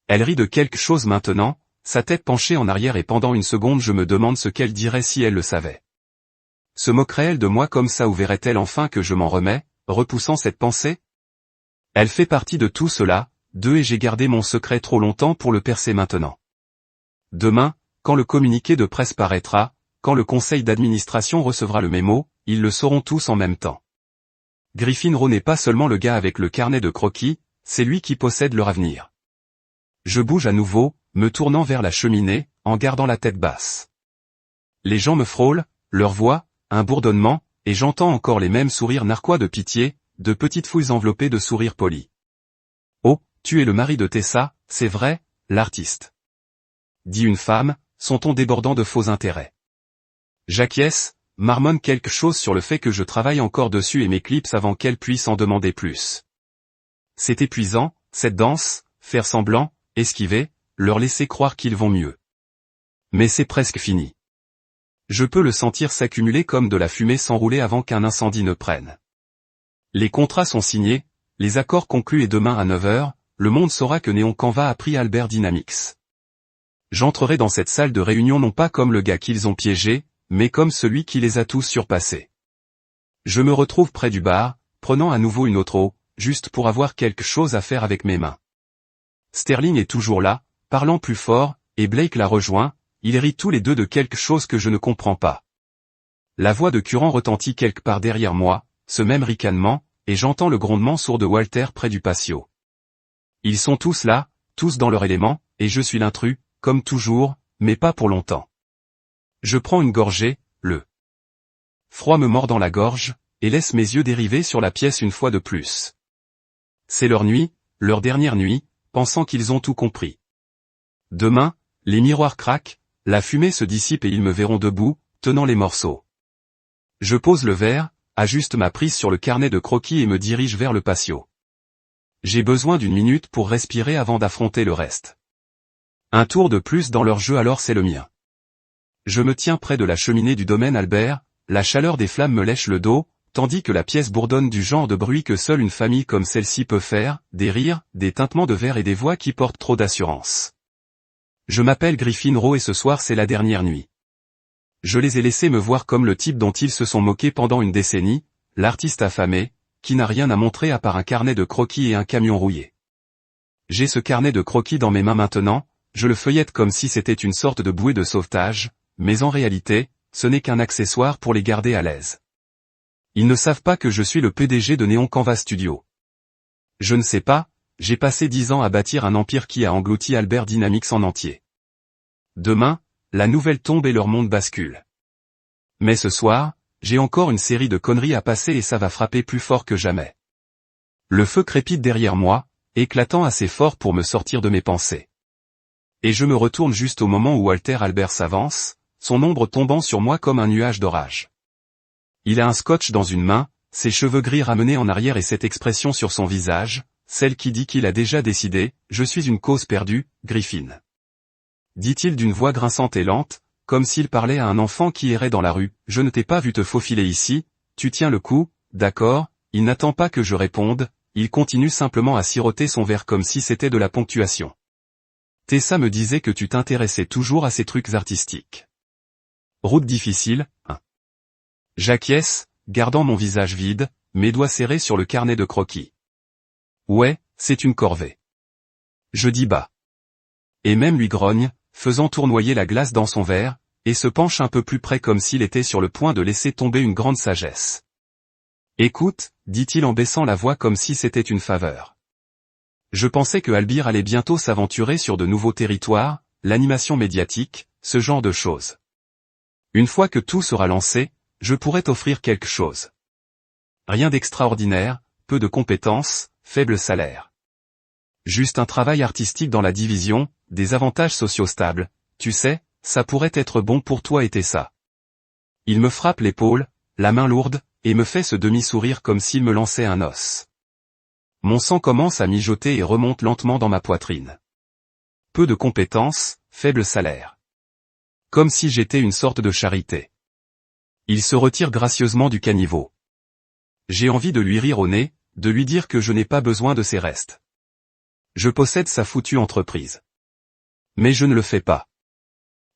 Elle rit de quelque chose maintenant, sa tête penchée en arrière et pendant une seconde je me demande ce qu'elle dirait si elle le savait. Se moquerait-elle de moi comme ça ou verrait-elle enfin que je m'en remets, repoussant cette pensée? Elle fait partie de tout cela, et j'ai gardé mon secret trop longtemps pour le percer maintenant. Demain, quand le communiqué de presse paraîtra, quand le conseil d'administration recevra le mémo, ils le sauront tous en même temps. Griffin n'est pas seulement le gars avec le carnet de croquis, c'est lui qui possède leur avenir. Je bouge à nouveau, me tournant vers la cheminée, en gardant la tête basse. Les gens me frôlent, leur voix, un bourdonnement, et j'entends encore les mêmes sourires narquois de pitié, de petites fouilles enveloppées de sourires polis. Oh, tu es le mari de Tessa, c'est vrai, l'artiste. Dit une femme, son ton débordant de faux intérêts. J'acquiesce, marmonne quelque chose sur le fait que je travaille encore dessus et m'éclipse avant qu'elle puisse en demander plus. C'est épuisant, cette danse, faire semblant, esquiver, leur laisser croire qu'ils vont mieux. Mais c'est presque fini. Je peux le sentir s'accumuler comme de la fumée s'enrouler avant qu'un incendie ne prenne. Les contrats sont signés, les accords conclus et demain à 9 h, le monde saura que Néon Canva a pris Albert Dynamics. J'entrerai dans cette salle de réunion non pas comme le gars qu'ils ont piégé, mais comme celui qui les a tous surpassés. Je me retrouve près du bar, prenant à nouveau une autre eau, juste pour avoir quelque chose à faire avec mes mains. Sterling est toujours là, parlant plus fort, et Blake l'a rejoint, ils rient tous les deux de quelque chose que je ne comprends pas. La voix de Curran retentit quelque part derrière moi, ce même ricanement, et j'entends le grondement sourd de Walter près du patio. Ils sont tous là, tous dans leur élément, et je suis l'intrus, comme toujours, mais pas pour longtemps. Je prends une gorgée, le froid me mord dans la gorge, et laisse mes yeux dériver sur la pièce une fois de plus. C'est leur nuit, leur dernière nuit, pensant qu'ils ont tout compris. Demain, les miroirs craquent, la fumée se dissipe et ils me verront debout, tenant les morceaux. Je pose le verre, ajuste ma prise sur le carnet de croquis et me dirige vers le patio. J'ai besoin d'une minute pour respirer avant d'affronter le reste. Un tour de plus dans leur jeu alors c'est le mien. Je me tiens près de la cheminée du domaine Albert, la chaleur des flammes me lèche le dos, tandis que la pièce bourdonne du genre de bruit que seule une famille comme celle-ci peut faire, des rires, des tintements de verre et des voix qui portent trop d'assurance. Je m'appelle Griffin Rowe et ce soir c'est la dernière nuit. Je les ai laissés me voir comme le type dont ils se sont moqués pendant une décennie, l'artiste affamé, qui n'a rien à montrer à part un carnet de croquis et un camion rouillé. J'ai ce carnet de croquis dans mes mains maintenant, je le feuillette comme si c'était une sorte de bouée de sauvetage, mais en réalité, ce n'est qu'un accessoire pour les garder à l'aise. Ils ne savent pas que je suis le PDG de Néon Canva Studio. Je ne sais pas, j'ai passé 10 ans à bâtir un empire qui a englouti Albert Dynamics en entier. Demain, la nouvelle tombe et leur monde bascule. Mais ce soir, j'ai encore une série de conneries à passer et ça va frapper plus fort que jamais. Le feu crépite derrière moi, éclatant assez fort pour me sortir de mes pensées. Et je me retourne juste au moment où Walter Albert s'avance, son ombre tombant sur moi comme un nuage d'orage. Il a un scotch dans une main, ses cheveux gris ramenés en arrière et cette expression sur son visage, celle qui dit qu'il a déjà décidé, je suis une cause perdue, Griffin. Dit-il d'une voix grinçante et lente, comme s'il parlait à un enfant qui errait dans la rue, je ne t'ai pas vu te faufiler ici, tu tiens le coup, d'accord, il n'attend pas que je réponde, il continue simplement à siroter son verre comme si c'était de la ponctuation. Tessa me disait que tu t'intéressais toujours à ces trucs artistiques. Route difficile, hein. J'acquiesce, gardant mon visage vide, mes doigts serrés sur le carnet de croquis. Ouais, c'est une corvée. Je dis bas. Et même lui grogne, faisant tournoyer la glace dans son verre, et se penche un peu plus près comme s'il était sur le point de laisser tomber une grande sagesse. Écoute, dit-il en baissant la voix comme si c'était une faveur. Je pensais que Albir allait bientôt s'aventurer sur de nouveaux territoires, l'animation médiatique, ce genre de choses. Une fois que tout sera lancé, je pourrais t'offrir quelque chose. Rien d'extraordinaire, peu de compétences, faible salaire. Juste un travail artistique dans la division, des avantages sociaux stables, tu sais, ça pourrait être bon pour toi et Tessa. Il me frappe l'épaule, la main lourde, et me fait ce demi-sourire comme s'il me lançait un os. Mon sang commence à mijoter et remonte lentement dans ma poitrine. Peu de compétences, faible salaire. Comme si j'étais une sorte de charité. Il se retire gracieusement du caniveau. J'ai envie de lui rire au nez, de lui dire que je n'ai pas besoin de ses restes. Je possède sa foutue entreprise. Mais je ne le fais pas.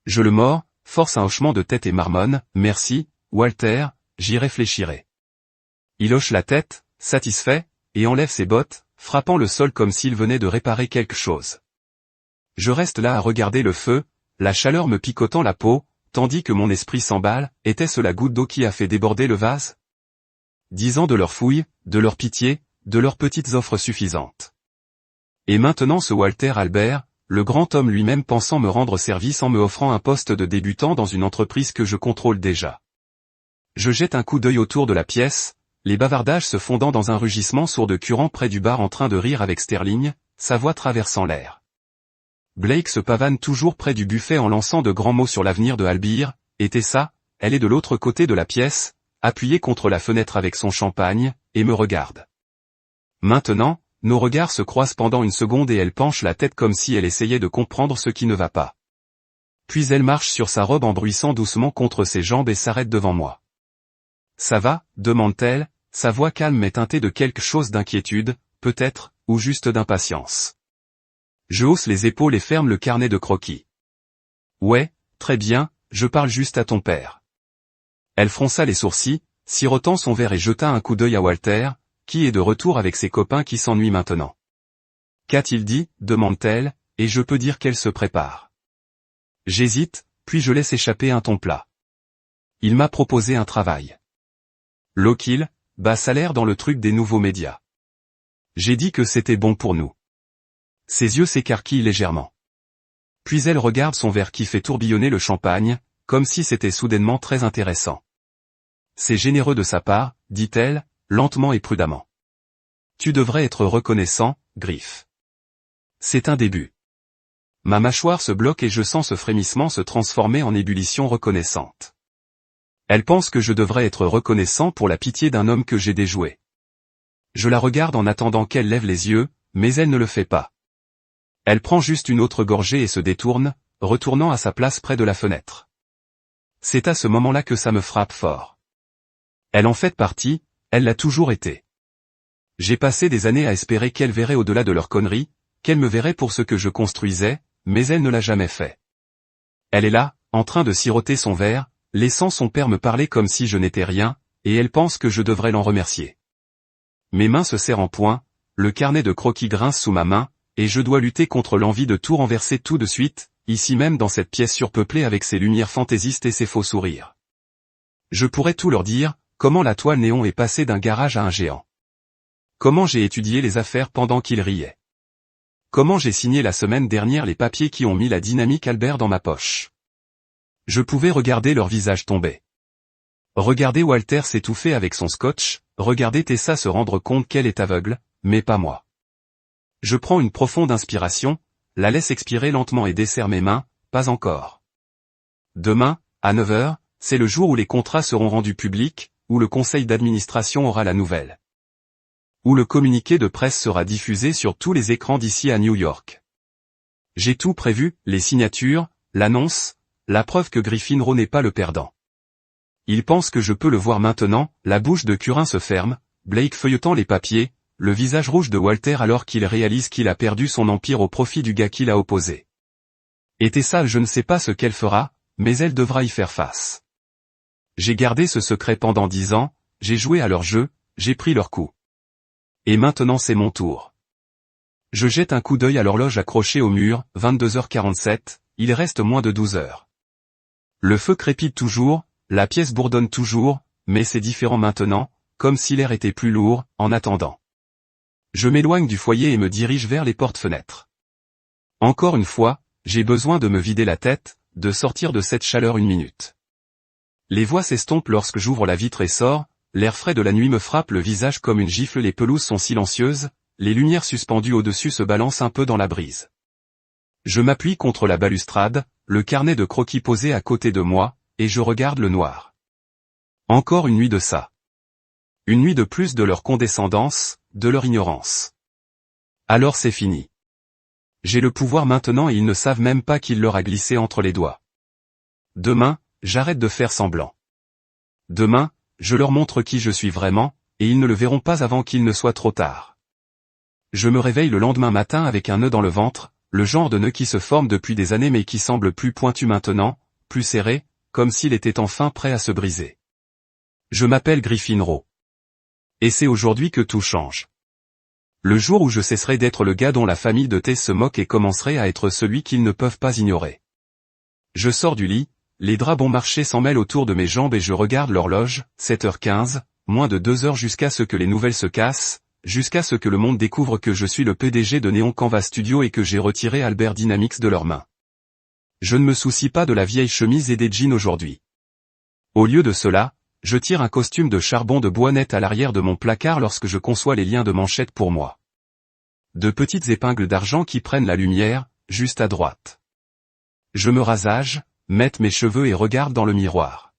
Je le mords, force un hochement de tête et marmonne, merci, Walter, j'y réfléchirai. Il hoche la tête, satisfait, et enlève ses bottes, frappant le sol comme s'il venait de réparer quelque chose. Je reste là à regarder le feu, la chaleur me picotant la peau, tandis que mon esprit s'emballe, était-ce la goutte d'eau qui a fait déborder le vase? 10 ans de leur fouille, de leur pitié, de leurs petites offres suffisantes. Et maintenant ce Walter Albert, le grand homme lui-même pensant me rendre service en me offrant un poste de débutant dans une entreprise que je contrôle déjà. Je jette un coup d'œil autour de la pièce, les bavardages se fondant dans un rugissement sourd de Curran près du bar en train de rire avec Sterling, sa voix traversant l'air. Blake se pavane toujours près du buffet en lançant de grands mots sur l'avenir de Albir, et Tessa, elle est de l'autre côté de la pièce, appuyée contre la fenêtre avec son champagne, et me regarde. Maintenant, nos regards se croisent pendant une seconde et elle penche la tête comme si elle essayait de comprendre ce qui ne va pas. Puis elle marche sur sa robe en bruissant doucement contre ses jambes et s'arrête devant moi. « Ça va ?» demande-t-elle, sa voix calme mais teintée de quelque chose d'inquiétude, peut-être, ou juste d'impatience. Je hausse les épaules et ferme le carnet de croquis. « Ouais, très bien, je parle juste à ton père. » Elle fronça les sourcils, sirotant son verre et jeta un coup d'œil à Walter, qui est de retour avec ses copains qui s'ennuient maintenant. « Qu'a-t-il dit ?» demande-t-elle, et je peux dire qu'elle se prépare. J'hésite, puis je laisse échapper un ton plat. Il m'a proposé un travail. Low-kill, bas salaire dans le truc des nouveaux médias. J'ai dit que c'était bon pour nous. Ses yeux s'écarquillent légèrement. Puis elle regarde son verre qui fait tourbillonner le champagne, comme si c'était soudainement très intéressant. C'est généreux de sa part, dit-elle, lentement et prudemment. Tu devrais être reconnaissant, Griff. C'est un début. Ma mâchoire se bloque et je sens ce frémissement se transformer en ébullition reconnaissante. Elle pense que je devrais être reconnaissant pour la pitié d'un homme que j'ai déjoué. Je la regarde en attendant qu'elle lève les yeux, mais elle ne le fait pas. Elle prend juste une autre gorgée et se détourne, retournant à sa place près de la fenêtre. C'est à ce moment-là que ça me frappe fort. Elle en fait partie, elle l'a toujours été. J'ai passé des années à espérer qu'elle verrait au-delà de leurs conneries, qu'elle me verrait pour ce que je construisais, mais elle ne l'a jamais fait. Elle est là, en train de siroter son verre, laissant son père me parler comme si je n'étais rien, et elle pense que je devrais l'en remercier. Mes mains se serrent en poing, le carnet de croquis grince sous ma main, et je dois lutter contre l'envie de tout renverser tout de suite, ici même dans cette pièce surpeuplée avec ses lumières fantaisistes et ses faux sourires. Je pourrais tout leur dire, comment la toile néon est passée d'un garage à un géant. Comment j'ai étudié les affaires pendant qu'ils riaient. Comment j'ai signé la semaine dernière les papiers qui ont mis la dynamique Albert dans ma poche. Je pouvais regarder leur visage tomber. Regarder Walter s'étouffer avec son scotch, regarder Tessa se rendre compte qu'elle est aveugle, mais pas moi. Je prends une profonde inspiration, la laisse expirer lentement et desserre mes mains, pas encore. Demain, à 9 h, c'est le jour où les contrats seront rendus publics, où le conseil d'administration aura la nouvelle. Où le communiqué de presse sera diffusé sur tous les écrans d'ici à New York. J'ai tout prévu, les signatures, l'annonce, la preuve que Gryffindor n'est pas le perdant. Il pense que je peux le voir maintenant, la bouche de Curin se ferme, Blake feuilletant les papiers, le visage rouge de Walter alors qu'il réalise qu'il a perdu son empire au profit du gars qu'il a opposé. Et Tessa, je ne sais pas ce qu'elle fera, mais elle devra y faire face. J'ai gardé ce secret pendant 10 ans, j'ai joué à leur jeu, j'ai pris leur coup. Et maintenant c'est mon tour. Je jette un coup d'œil à l'horloge accrochée au mur, 22h47, il reste moins de 12 heures. Le feu crépite toujours, la pièce bourdonne toujours, mais c'est différent maintenant, comme si l'air était plus lourd, en attendant. Je m'éloigne du foyer et me dirige vers les portes-fenêtres. Encore une fois, j'ai besoin de me vider la tête, de sortir de cette chaleur une minute. Les voix s'estompent lorsque j'ouvre la vitre et sors, l'air frais de la nuit me frappe le visage comme une gifle, les pelouses sont silencieuses, les lumières suspendues au-dessus se balancent un peu dans la brise. Je m'appuie contre la balustrade, le carnet de croquis posé à côté de moi, et je regarde le noir. Encore une nuit de ça. Une nuit de plus de leur condescendance, de leur ignorance. Alors c'est fini. J'ai le pouvoir maintenant et ils ne savent même pas qu'il leur a glissé entre les doigts. Demain, j'arrête de faire semblant. Demain, je leur montre qui je suis vraiment, et ils ne le verront pas avant qu'il ne soit trop tard. Je me réveille le lendemain matin avec un nœud dans le ventre, le genre de nœud qui se forme depuis des années mais qui semble plus pointu maintenant, plus serré, comme s'il était enfin prêt à se briser. Je m'appelle Gryffindor. Et c'est aujourd'hui que tout change. Le jour où je cesserai d'être le gars dont la famille de T se moque et commencerai à être celui qu'ils ne peuvent pas ignorer. Je sors du lit, les draps bon marché s'en mêlent autour de mes jambes et je regarde l'horloge, 7h15, moins de 2 heures jusqu'à ce que les nouvelles se cassent, jusqu'à ce que le monde découvre que je suis le PDG de Neon Canvas Studio et que j'ai retiré Albert Dynamics de leurs mains. Je ne me soucie pas de la vieille chemise et des jeans aujourd'hui. Au lieu de cela, je tire un costume de charbon de bois net à l'arrière de mon placard lorsque je conçois les liens de manchette pour moi. De petites épingles d'argent qui prennent la lumière, juste à droite. Je me rasage, mette mes cheveux et regarde dans le miroir.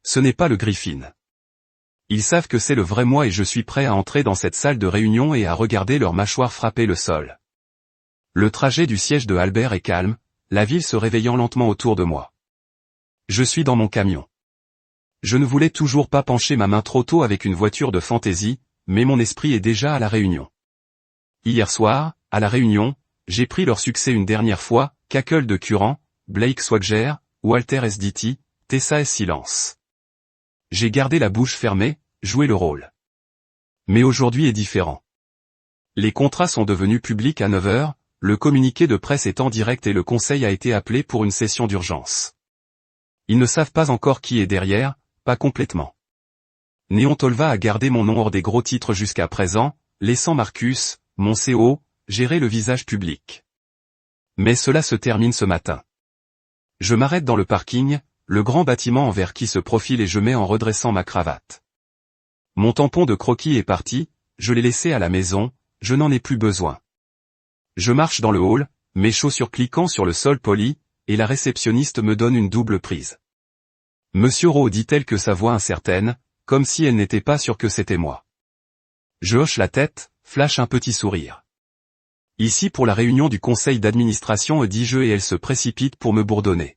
Ce n'est pas le Griffin. Ils savent que c'est le vrai moi et je suis prêt à entrer dans cette salle de réunion et à regarder leurs mâchoires frapper le sol. Le trajet du siège de Albert est calme, la ville se réveillant lentement autour de moi. Je suis dans mon camion. Je ne voulais toujours pas pencher ma main trop tôt avec une voiture de fantaisie, mais mon esprit est déjà à la réunion. Hier soir, à la réunion, j'ai pris leur succès une dernière fois, Cackle de Curran, Blake Swagger, Walter SDT, Tessa S. Silence. J'ai gardé la bouche fermée, joué le rôle. Mais aujourd'hui est différent. Les contrats sont devenus publics à 9h, le communiqué de presse est en direct et le conseil a été appelé pour une session d'urgence. Ils ne savent pas encore qui est derrière, pas complètement. Néon Tolva a gardé mon nom hors des gros titres jusqu'à présent, laissant Marcus, mon CO, gérer le visage public. Mais cela se termine ce matin. Je m'arrête dans le parking, le grand bâtiment en verre qui se profile et je mets en redressant ma cravate. Mon tampon de croquis est parti, je l'ai laissé à la maison, je n'en ai plus besoin. Je marche dans le hall, mes chaussures cliquant sur le sol poli, et la réceptionniste me donne une double prise. Monsieur Rowe dit-elle que sa voix incertaine, comme si elle n'était pas sûre que c'était moi. Je hoche la tête, flash un petit sourire. Ici pour la réunion du conseil d'administration dis-je et elle se précipite pour me bourdonner.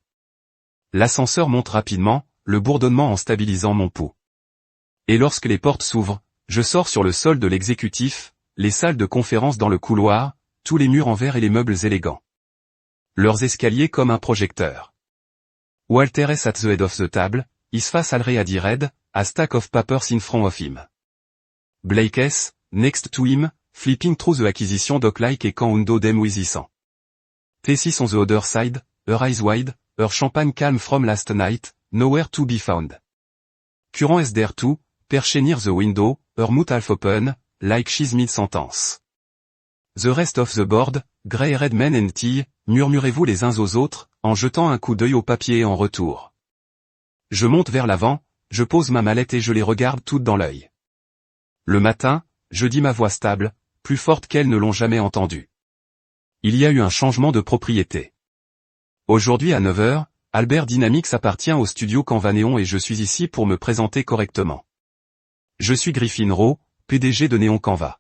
L'ascenseur monte rapidement, le bourdonnement en stabilisant mon pouls. Et lorsque les portes s'ouvrent, je sors sur le sol de l'exécutif, les salles de conférence dans le couloir, tous les murs en verre et les meubles élégants. Leurs escaliers comme un projecteur. Walter is at the head of the table, his face already red, a stack of papers in front of him. Blake S, next to him, flipping through the acquisition doc like a can undo them with his hand. Tessis on the other side, her eyes wide, her champagne calm from last night, nowhere to be found. Curran is there too, perched near the window, her mouth half open, like she's mid-sentence. The rest of the board, grey-haired men and tea, murmurez-vous les uns aux autres, en jetant un coup d'œil au papier en retour. Je monte vers l'avant, je pose ma mallette et je les regarde toutes dans l'œil. Le matin, je dis ma voix stable, plus forte qu'elles ne l'ont jamais entendue. Il y a eu un changement de propriété. Aujourd'hui à 9h, Albert Dynamics appartient au studio Canva-Néon et je suis ici pour me présenter correctement. Je suis Griffin Rowe, PDG de Néon Canva.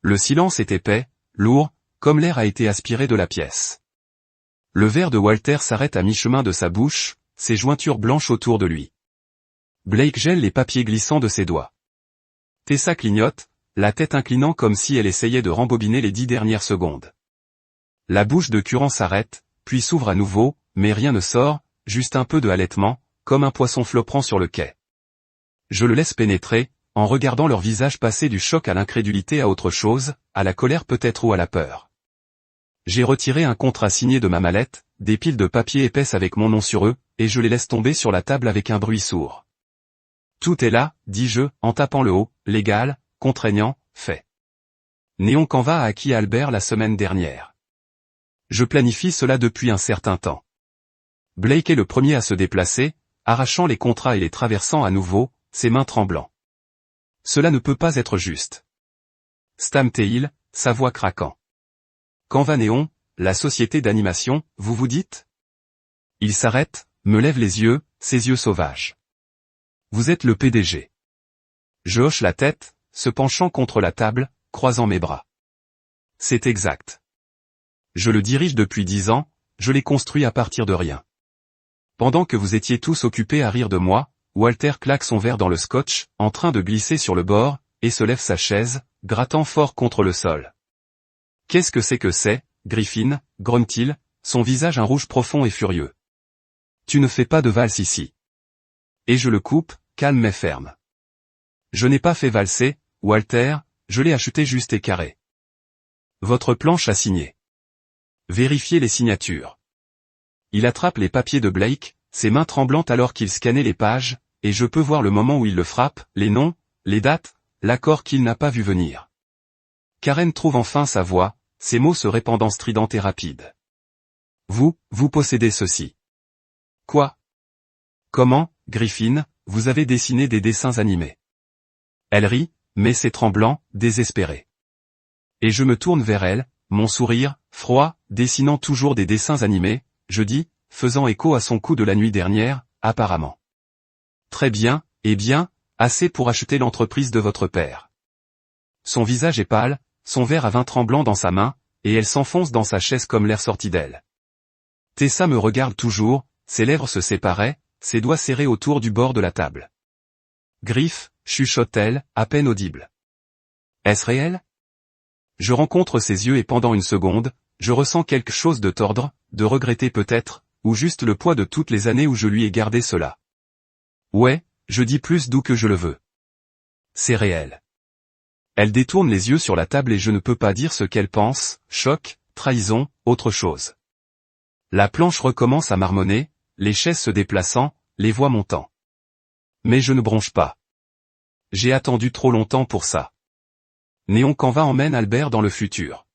Le silence est épais, lourd, comme l'air a été aspiré de la pièce. Le verre de Walter s'arrête à mi-chemin de sa bouche, ses jointures blanches autour de lui. Blake gèle les papiers glissants de ses doigts. Tessa clignote, la tête inclinant comme si elle essayait de rembobiner les 10 dernières secondes. La bouche de Curran s'arrête, puis s'ouvre à nouveau, mais rien ne sort, juste un peu de halètement, comme un poisson floppant sur le quai. Je le laisse pénétrer, en regardant leur visage passer du choc à l'incrédulité à autre chose, à la colère peut-être ou à la peur. J'ai retiré un contrat signé de ma mallette, des piles de papier épaisses avec mon nom sur eux, et je les laisse tomber sur la table avec un bruit sourd. Tout est là, dis-je, en tapant le haut, légal, contraignant, fait. Néon Canva a acquis Albert la semaine dernière. Je planifie cela depuis un certain temps. Blake est le premier à se déplacer, arrachant les contrats et les traversant à nouveau, ses mains tremblant. Cela ne peut pas être juste. Stamtail, sa voix craquant. Canva-Néon, la société d'animation, vous vous dites? Il s'arrête, me lève les yeux, ses yeux sauvages. Vous êtes le PDG. Je hoche la tête, se penchant contre la table, croisant mes bras. C'est exact. Je le dirige depuis 10 ans, je l'ai construit à partir de rien. Pendant que vous étiez tous occupés à rire de moi, Walter claque son verre dans le scotch, en train de glisser sur le bord, et se lève sa chaise, grattant fort contre le sol. Qu'est-ce que c'est, Griffin, grogne-t-il, son visage un rouge profond et furieux. Tu ne fais pas de valse ici. Et je le coupe, calme mais ferme. Je n'ai pas fait valser, Walter, je l'ai acheté juste et carré. Votre planche a signé. Vérifiez les signatures. Il attrape les papiers de Blake, ses mains tremblantes alors qu'il scannait les pages, et je peux voir le moment où il le frappe, les noms, les dates, l'accord qu'il n'a pas vu venir. Karen trouve enfin sa voix, ses mots se répandant stridents et rapides. Vous possédez ceci. Quoi? Comment, Griffin, vous avez dessiné des dessins animés? Elle rit, mais c'est tremblant, désespéré. Et je me tourne vers elle, mon sourire, froid, dessinant toujours des dessins animés, je dis, faisant écho à son coup de la nuit dernière, apparemment. Très bien, eh bien, Assez pour acheter l'entreprise de votre père. Son visage est pâle, son verre à vin tremblant dans sa main, et elle s'enfonce dans sa chaise comme l'air sorti d'elle. Tessa me regarde toujours, ses lèvres se séparaient, ses doigts serrés autour du bord de la table. Griff, chuchote-t-elle, à peine audible. Est-ce réel? Je rencontre ses yeux et pendant une seconde, je ressens quelque chose de tordre, de regretter peut-être, ou juste le poids de toutes les années où je lui ai gardé cela. Ouais, je dis plus doux que je le veux. C'est réel. Elle détourne les yeux sur la table et je ne peux pas dire ce qu'elle pense, choc, trahison, autre chose. La planche recommence à marmonner, les chaises se déplaçant, les voix montant. Mais je ne bronche pas. J'ai attendu trop longtemps pour ça. Néon Canva emmène Albert dans le futur.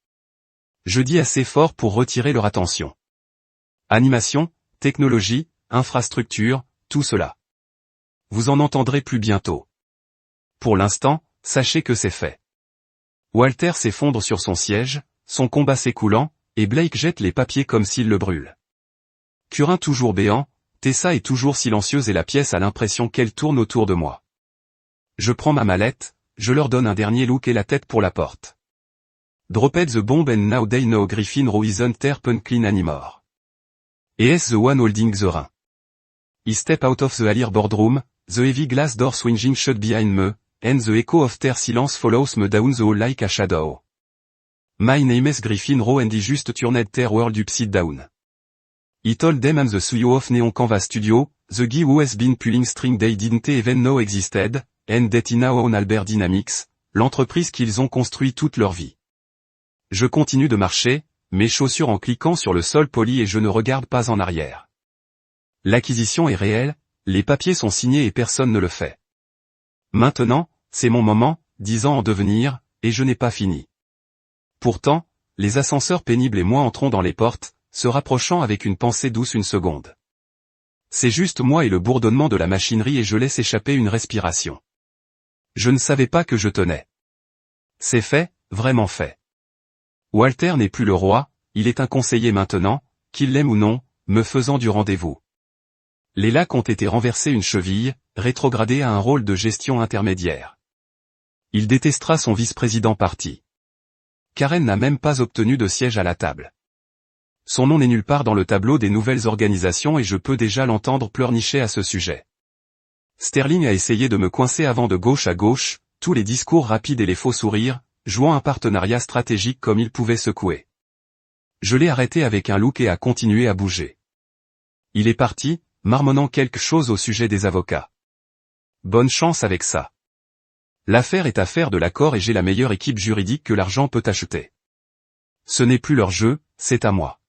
Je dis assez fort pour retirer leur attention. Animation, technologie, infrastructure, tout cela. Vous en entendrez plus bientôt. Pour l'instant, sachez que c'est fait. Walter s'effondre sur son siège, son combat s'écoulant, et Blake jette les papiers comme s'il le brûle. Curin toujours béant, Tessa est toujours silencieuse et la pièce a l'impression qu'elle tourne autour de moi. Je prends ma mallette, je leur donne un dernier look et la tête pour la porte. Dropped the bomb and now they know Griffin Row isn't terpen clean anymore. Is the one holding the ring. I step out of the Alire boardroom, the heavy glass door swinging shut behind me, and the echo of their silence follows me down the hall like a shadow. My name is Griffin Row and I just turned their world upside down. I told them I'm the CEO of Neon Canva Studio, the guy who has been pulling string they didn't even know existed, and that I now own Albert Dynamics, l'entreprise qu'ils ont construit toute leur vie. Je continue de marcher, mes chaussures en cliquant sur le sol poli et je ne regarde pas en arrière. L'acquisition est réelle, les papiers sont signés et personne ne le fait. Maintenant, c'est mon moment, 10 ans en devenir, et je n'ai pas fini. Pourtant, les ascenseurs pénibles et moi entrons dans les portes, se rapprochant avec une pensée douce une seconde. C'est juste moi et le bourdonnement de la machinerie et je laisse échapper une respiration. Je ne savais pas que je tenais. C'est fait, vraiment fait. Walter n'est plus le roi, il est un conseiller maintenant, qu'il l'aime ou non, me faisant du rendez-vous. Les lacs ont été renversés une cheville, rétrogradés à un rôle de gestion intermédiaire. Il détestera son vice-président parti. Karen n'a même pas obtenu de siège à la table. Son nom n'est nulle part dans le tableau des nouvelles organisations et je peux déjà l'entendre pleurnicher à ce sujet. Sterling a essayé de me coincer avant de gauche à gauche, tous les discours rapides et les faux sourires, jouant un partenariat stratégique comme il pouvait secouer. Je l'ai arrêté avec un look et a continué à bouger. Il est parti, marmonnant quelque chose au sujet des avocats. Bonne chance avec ça. L'affaire est affaire de l'accord et j'ai la meilleure équipe juridique que l'argent peut acheter. Ce n'est plus leur jeu, c'est à moi.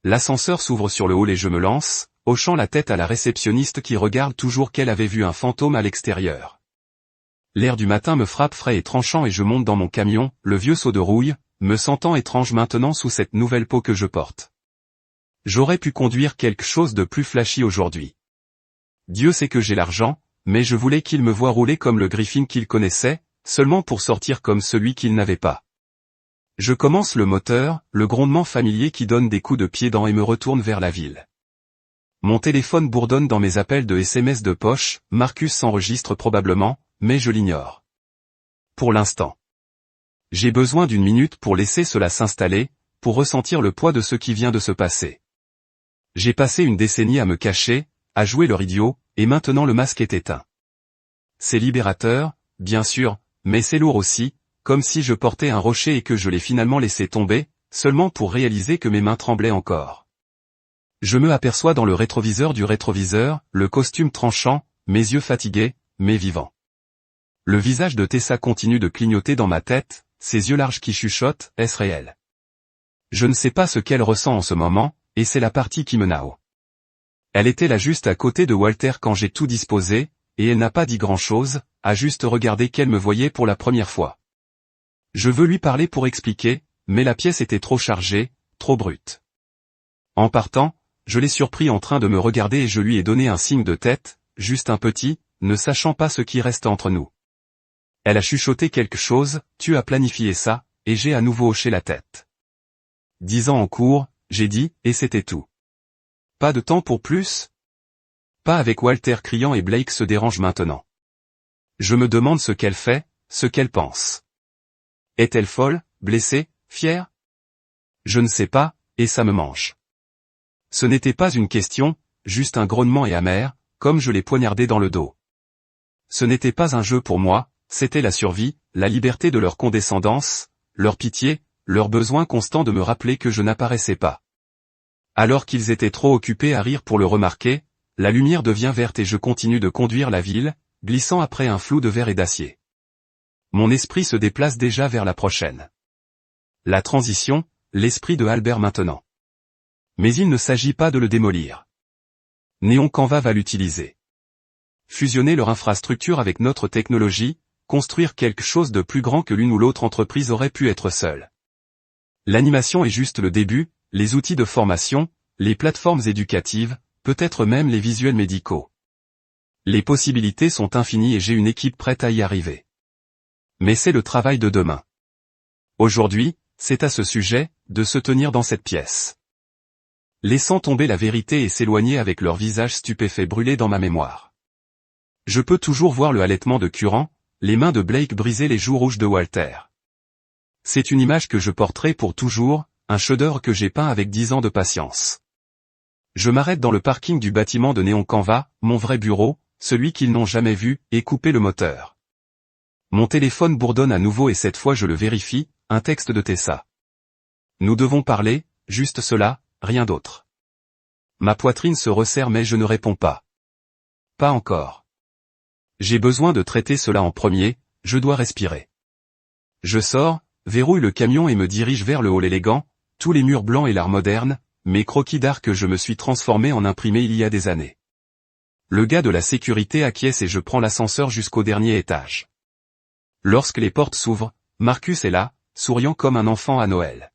L'ascenseur s'ouvre sur le hall et je me lance, hochant la tête à la réceptionniste qui regarde toujours qu'elle avait vu un fantôme à l'extérieur. L'air du matin me frappe frais et tranchant et je monte dans mon camion, le vieux seau de rouille, me sentant étrange maintenant sous cette nouvelle peau que je porte. J'aurais pu conduire quelque chose de plus flashy aujourd'hui. Dieu sait que j'ai l'argent, mais je voulais qu'il me voie rouler comme le Griffin qu'il connaissait, seulement pour sortir comme celui qu'il n'avait pas. Je commence le moteur, le grondement familier qui donne des coups de pied dans et me retourne vers la ville. Mon téléphone bourdonne dans mes appels de SMS de poche, Marcus s'enregistre probablement, mais je l'ignore. Pour l'instant. J'ai besoin d'une minute pour laisser cela s'installer, pour ressentir le poids de ce qui vient de se passer. J'ai passé une décennie à me cacher, à jouer leur idiot, et maintenant le masque est éteint. C'est libérateur, bien sûr, mais c'est lourd aussi, comme si je portais un rocher et que je l'ai finalement laissé tomber, seulement pour réaliser que mes mains tremblaient encore. Je me aperçois dans le rétroviseur du rétroviseur, le costume tranchant, mes yeux fatigués, mais vivants. Le visage de Tessa continue de clignoter dans ma tête, ses yeux larges qui chuchotent, est-ce réel? Je ne sais pas ce qu'elle ressent en ce moment, et c'est la partie qui me nao. Elle était là juste à côté de Walter quand j'ai tout disposé, et elle n'a pas dit grand-chose, a juste regardé qu'elle me voyait pour la première fois. Je veux lui parler pour expliquer, mais la pièce était trop chargée, trop brute. En partant, je l'ai surpris en train de me regarder et je lui ai donné un signe de tête, juste un petit, ne sachant pas ce qui reste entre nous. Elle a chuchoté quelque chose, tu as planifié ça, et j'ai à nouveau hoché la tête. 10 ans en cours, j'ai dit, et c'était tout. Pas de temps pour plus? Pas avec Walter criant et Blake se dérange maintenant. Je me demande ce qu'elle fait, ce qu'elle pense. Est-elle folle, blessée, fière? Je ne sais pas, et ça me mange. Ce n'était pas une question, juste un grognement et amer, comme je l'ai poignardé dans le dos. Ce n'était pas un jeu pour moi, c'était la survie, la liberté de leur condescendance, leur pitié, leur besoin constant de me rappeler que je n'apparaissais pas. Alors qu'ils étaient trop occupés à rire pour le remarquer, la lumière devient verte et je continue de conduire la ville, glissant après un flou de verre et d'acier. Mon esprit se déplace déjà vers la prochaine. La transition, l'esprit de Albert maintenant. Mais il ne s'agit pas de le démolir. Néon Canva va l'utiliser. Fusionner leur infrastructure avec notre technologie, construire quelque chose de plus grand que l'une ou l'autre entreprise aurait pu être seule. L'animation est juste le début, les outils de formation, les plateformes éducatives, peut-être même les visuels médicaux. Les possibilités sont infinies et j'ai une équipe prête à y arriver. Mais c'est le travail de demain. Aujourd'hui, c'est à ce sujet, de se tenir dans cette pièce. Laissant tomber la vérité et s'éloigner avec leur visage stupéfait brûlé dans ma mémoire. Je peux toujours voir le halètement de Curran, les mains de Blake briser les joues rouges de Walter. C'est une image que je porterai pour toujours, un chef-d'œuvre que j'ai peint avec 10 ans de patience. Je m'arrête dans le parking du bâtiment de Néon Canva, mon vrai bureau, celui qu'ils n'ont jamais vu, et couper le moteur. Mon téléphone bourdonne à nouveau et cette fois je le vérifie, un texte de Tessa. Nous devons parler, juste cela, rien d'autre. Ma poitrine se resserre mais je ne réponds pas. Pas encore. J'ai besoin de traiter cela en premier, je dois respirer. Je sors, verrouille le camion et me dirige vers le hall élégant, tous les murs blancs et l'art moderne, mes croquis d'art que je me suis transformé en imprimé il y a des années. Le gars de la sécurité acquiesce et je prends l'ascenseur jusqu'au dernier étage. Lorsque les portes s'ouvrent, Marcus est là, souriant comme un enfant à Noël.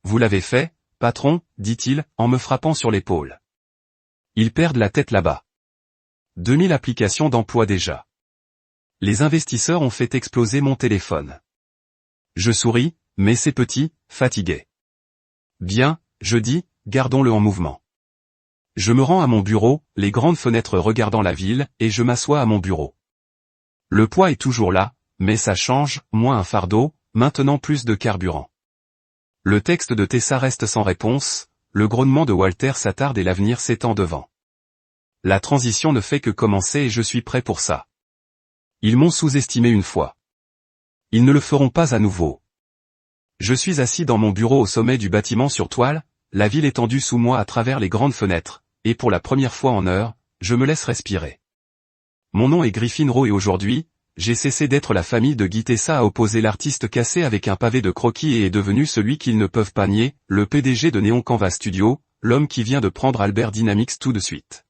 Vous l'avez fait, patron, dit-il, en me frappant sur l'épaule. Ils perdent la tête là-bas. 2000 applications d'emploi déjà. Les investisseurs ont fait exploser mon téléphone. Je souris, mais c'est petit, fatigué. Bien, je dis, gardons-le en mouvement. Je me rends à mon bureau, les grandes fenêtres regardant la ville, et je m'assois à mon bureau. Le poids est toujours là, mais ça change, moins un fardeau, maintenant plus de carburant. Le texte de Tessa reste sans réponse, le grognement de Walter s'attarde et l'avenir s'étend devant. La transition ne fait que commencer et je suis prêt pour ça. Ils m'ont sous-estimé une fois. Ils ne le feront pas à nouveau. Je suis assis dans mon bureau au sommet du bâtiment sur toile, la ville étendue sous moi à travers les grandes fenêtres, et pour la première fois en heure, je me laisse respirer. Mon nom est Griffin Rowe et aujourd'hui, j'ai cessé d'être la famille de Guy Tessa à opposer l'artiste cassé avec un pavé de croquis et est devenu celui qu'ils ne peuvent pas nier, le PDG de Néon Canva Studio, l'homme qui vient de prendre Albert Dynamics tout de suite.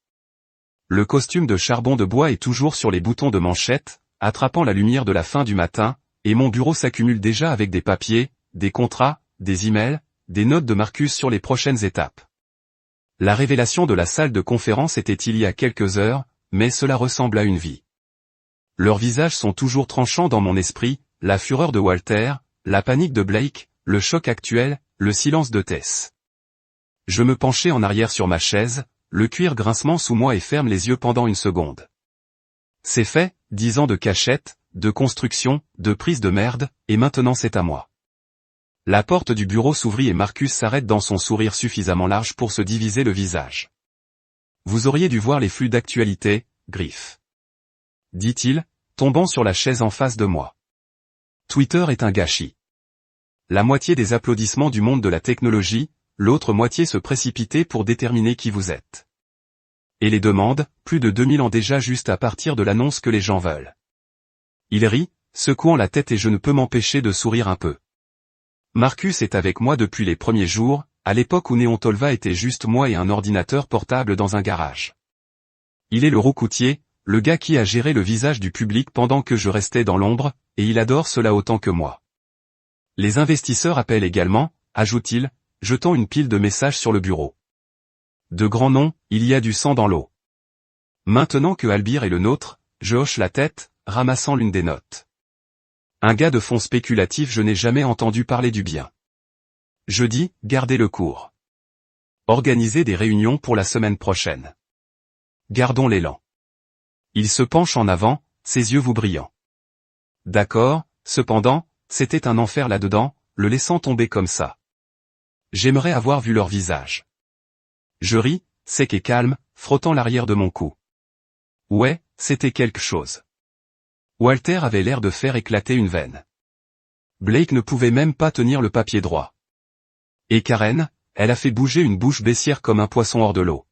Le costume de charbon de bois est toujours sur les boutons de manchette, attrapant la lumière de la fin du matin, et mon bureau s'accumule déjà avec des papiers, des contrats, des emails, des notes de Marcus sur les prochaines étapes. La révélation de la salle de conférence était il y a quelques heures, mais cela ressemble à une vie. Leurs visages sont toujours tranchants dans mon esprit, la fureur de Walter, la panique de Blake, le choc actuel, le silence de Tess. Je me penchai en arrière sur ma chaise, le cuir grincement sous moi et ferme les yeux pendant une seconde. C'est fait, 10 ans de cachette, de construction, de prise de merde, et maintenant c'est à moi. La porte du bureau s'ouvrit et Marcus s'arrête dans son sourire suffisamment large pour se diviser le visage. Vous auriez dû voir les flux d'actualité, Griff. Dit-il, tombant sur la chaise en face de moi. Twitter est un gâchis. La moitié des applaudissements du monde de la technologie, l'autre moitié se précipitait pour déterminer qui vous êtes. Et les demandes, plus de 2000 ans déjà juste à partir de l'annonce que les gens veulent. Il rit, secouant la tête et je ne peux m'empêcher de sourire un peu. Marcus est avec moi depuis les premiers jours, à l'époque où Néon Tolva était juste moi et un ordinateur portable dans un garage. Il est le roucoutier, le gars qui a géré le visage du public pendant que je restais dans l'ombre, et il adore cela autant que moi. Les investisseurs appellent également, ajoute-t-il, jetant une pile de messages sur le bureau. De grands noms, il y a du sang dans l'eau. Maintenant que Albir est le nôtre, je hoche la tête, ramassant l'une des notes. Un gars de fonds spéculatifs je n'ai jamais entendu parler du bien. Je dis, gardez le cours. Organisez des réunions pour la semaine prochaine. Gardons l'élan. Il se penche en avant, ses yeux vous brillant. D'accord, cependant, c'était un enfer là-dedans, le laissant tomber comme ça. J'aimerais avoir vu leur visage. Je ris, sec et calme, frottant l'arrière de mon cou. Ouais, c'était quelque chose. Walter avait l'air de faire éclater une veine. Blake ne pouvait même pas tenir le papier droit. Et Karen, elle a fait bouger une bouche baissière comme un poisson hors de l'eau.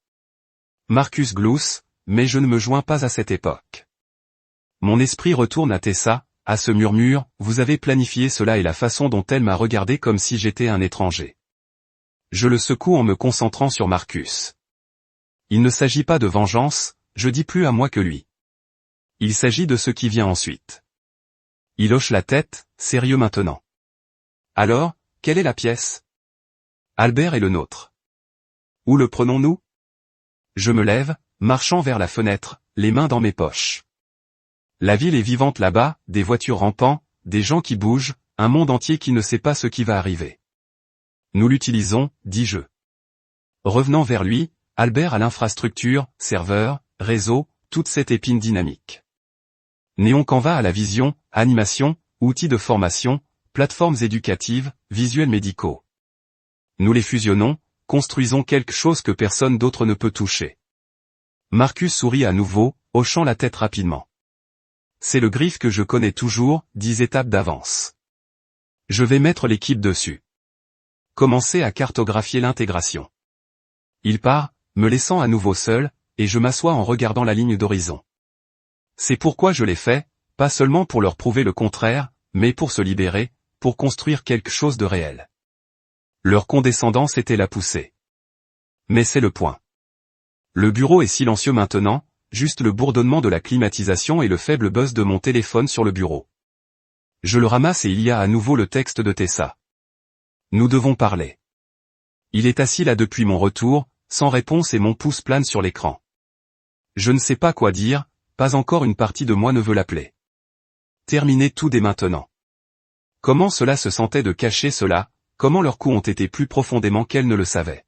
Marcus glousse, mais je ne me joins pas à cette époque. Mon esprit retourne à Tessa, à ce murmure, vous avez planifié cela et la façon dont elle m'a regardé comme si j'étais un étranger. Je le secoue en me concentrant sur Marcus. Il ne s'agit pas de vengeance, je dis plus à moi que lui. Il s'agit de ce qui vient ensuite. Il hoche la tête, sérieux maintenant. Alors, quelle est la pièce? Albert est le nôtre. Où le prenons-nous? Je me lève, marchant vers la fenêtre, les mains dans mes poches. La ville est vivante là-bas, des voitures rampant, des gens qui bougent, un monde entier qui ne sait pas ce qui va arriver. Nous l'utilisons, dis-je. Revenant vers lui, Albert a l'infrastructure, serveur, réseau, toute cette épine dynamique. Néon Canva a la vision, animation, outils de formation, plateformes éducatives, visuels médicaux. Nous les fusionnons, construisons quelque chose que personne d'autre ne peut toucher. Marcus sourit à nouveau, hochant la tête rapidement. C'est le Griff que je connais toujours, 10 étapes d'avance. Je vais mettre l'équipe dessus. Commencer à cartographier l'intégration. Il part, me laissant à nouveau seul, et je m'assois en regardant la ligne d'horizon. C'est pourquoi je l'ai fait, pas seulement pour leur prouver le contraire, mais pour se libérer, pour construire quelque chose de réel. Leur condescendance était la poussée. Mais c'est le point. Le bureau est silencieux maintenant, juste le bourdonnement de la climatisation et le faible buzz de mon téléphone sur le bureau. Je le ramasse et il y a à nouveau le texte de Tessa. Nous devons parler. Il est assis là depuis mon retour, sans réponse et mon pouce plane sur l'écran. Je ne sais pas quoi dire, pas encore une partie de moi ne veut l'appeler. Terminer tout dès maintenant. Comment cela se sentait de cacher cela, comment leurs coups ont été plus profondément qu'elle ne le savait.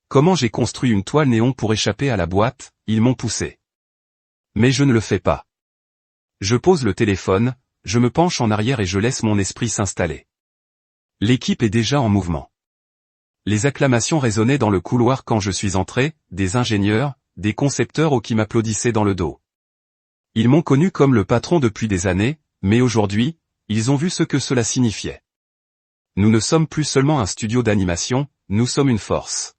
Comment j'ai construit une toile néon pour échapper à la boîte, ils m'ont poussé. Mais je ne le fais pas. Je pose le téléphone, je me penche en arrière et je laisse mon esprit s'installer. L'équipe est déjà en mouvement. Les acclamations résonnaient dans le couloir quand je suis entré, des ingénieurs, des concepteurs qui m'applaudissaient dans le dos. Ils m'ont connu comme le patron depuis des années, mais aujourd'hui, ils ont vu ce que cela signifiait. Nous ne sommes plus seulement un studio d'animation, nous sommes une force.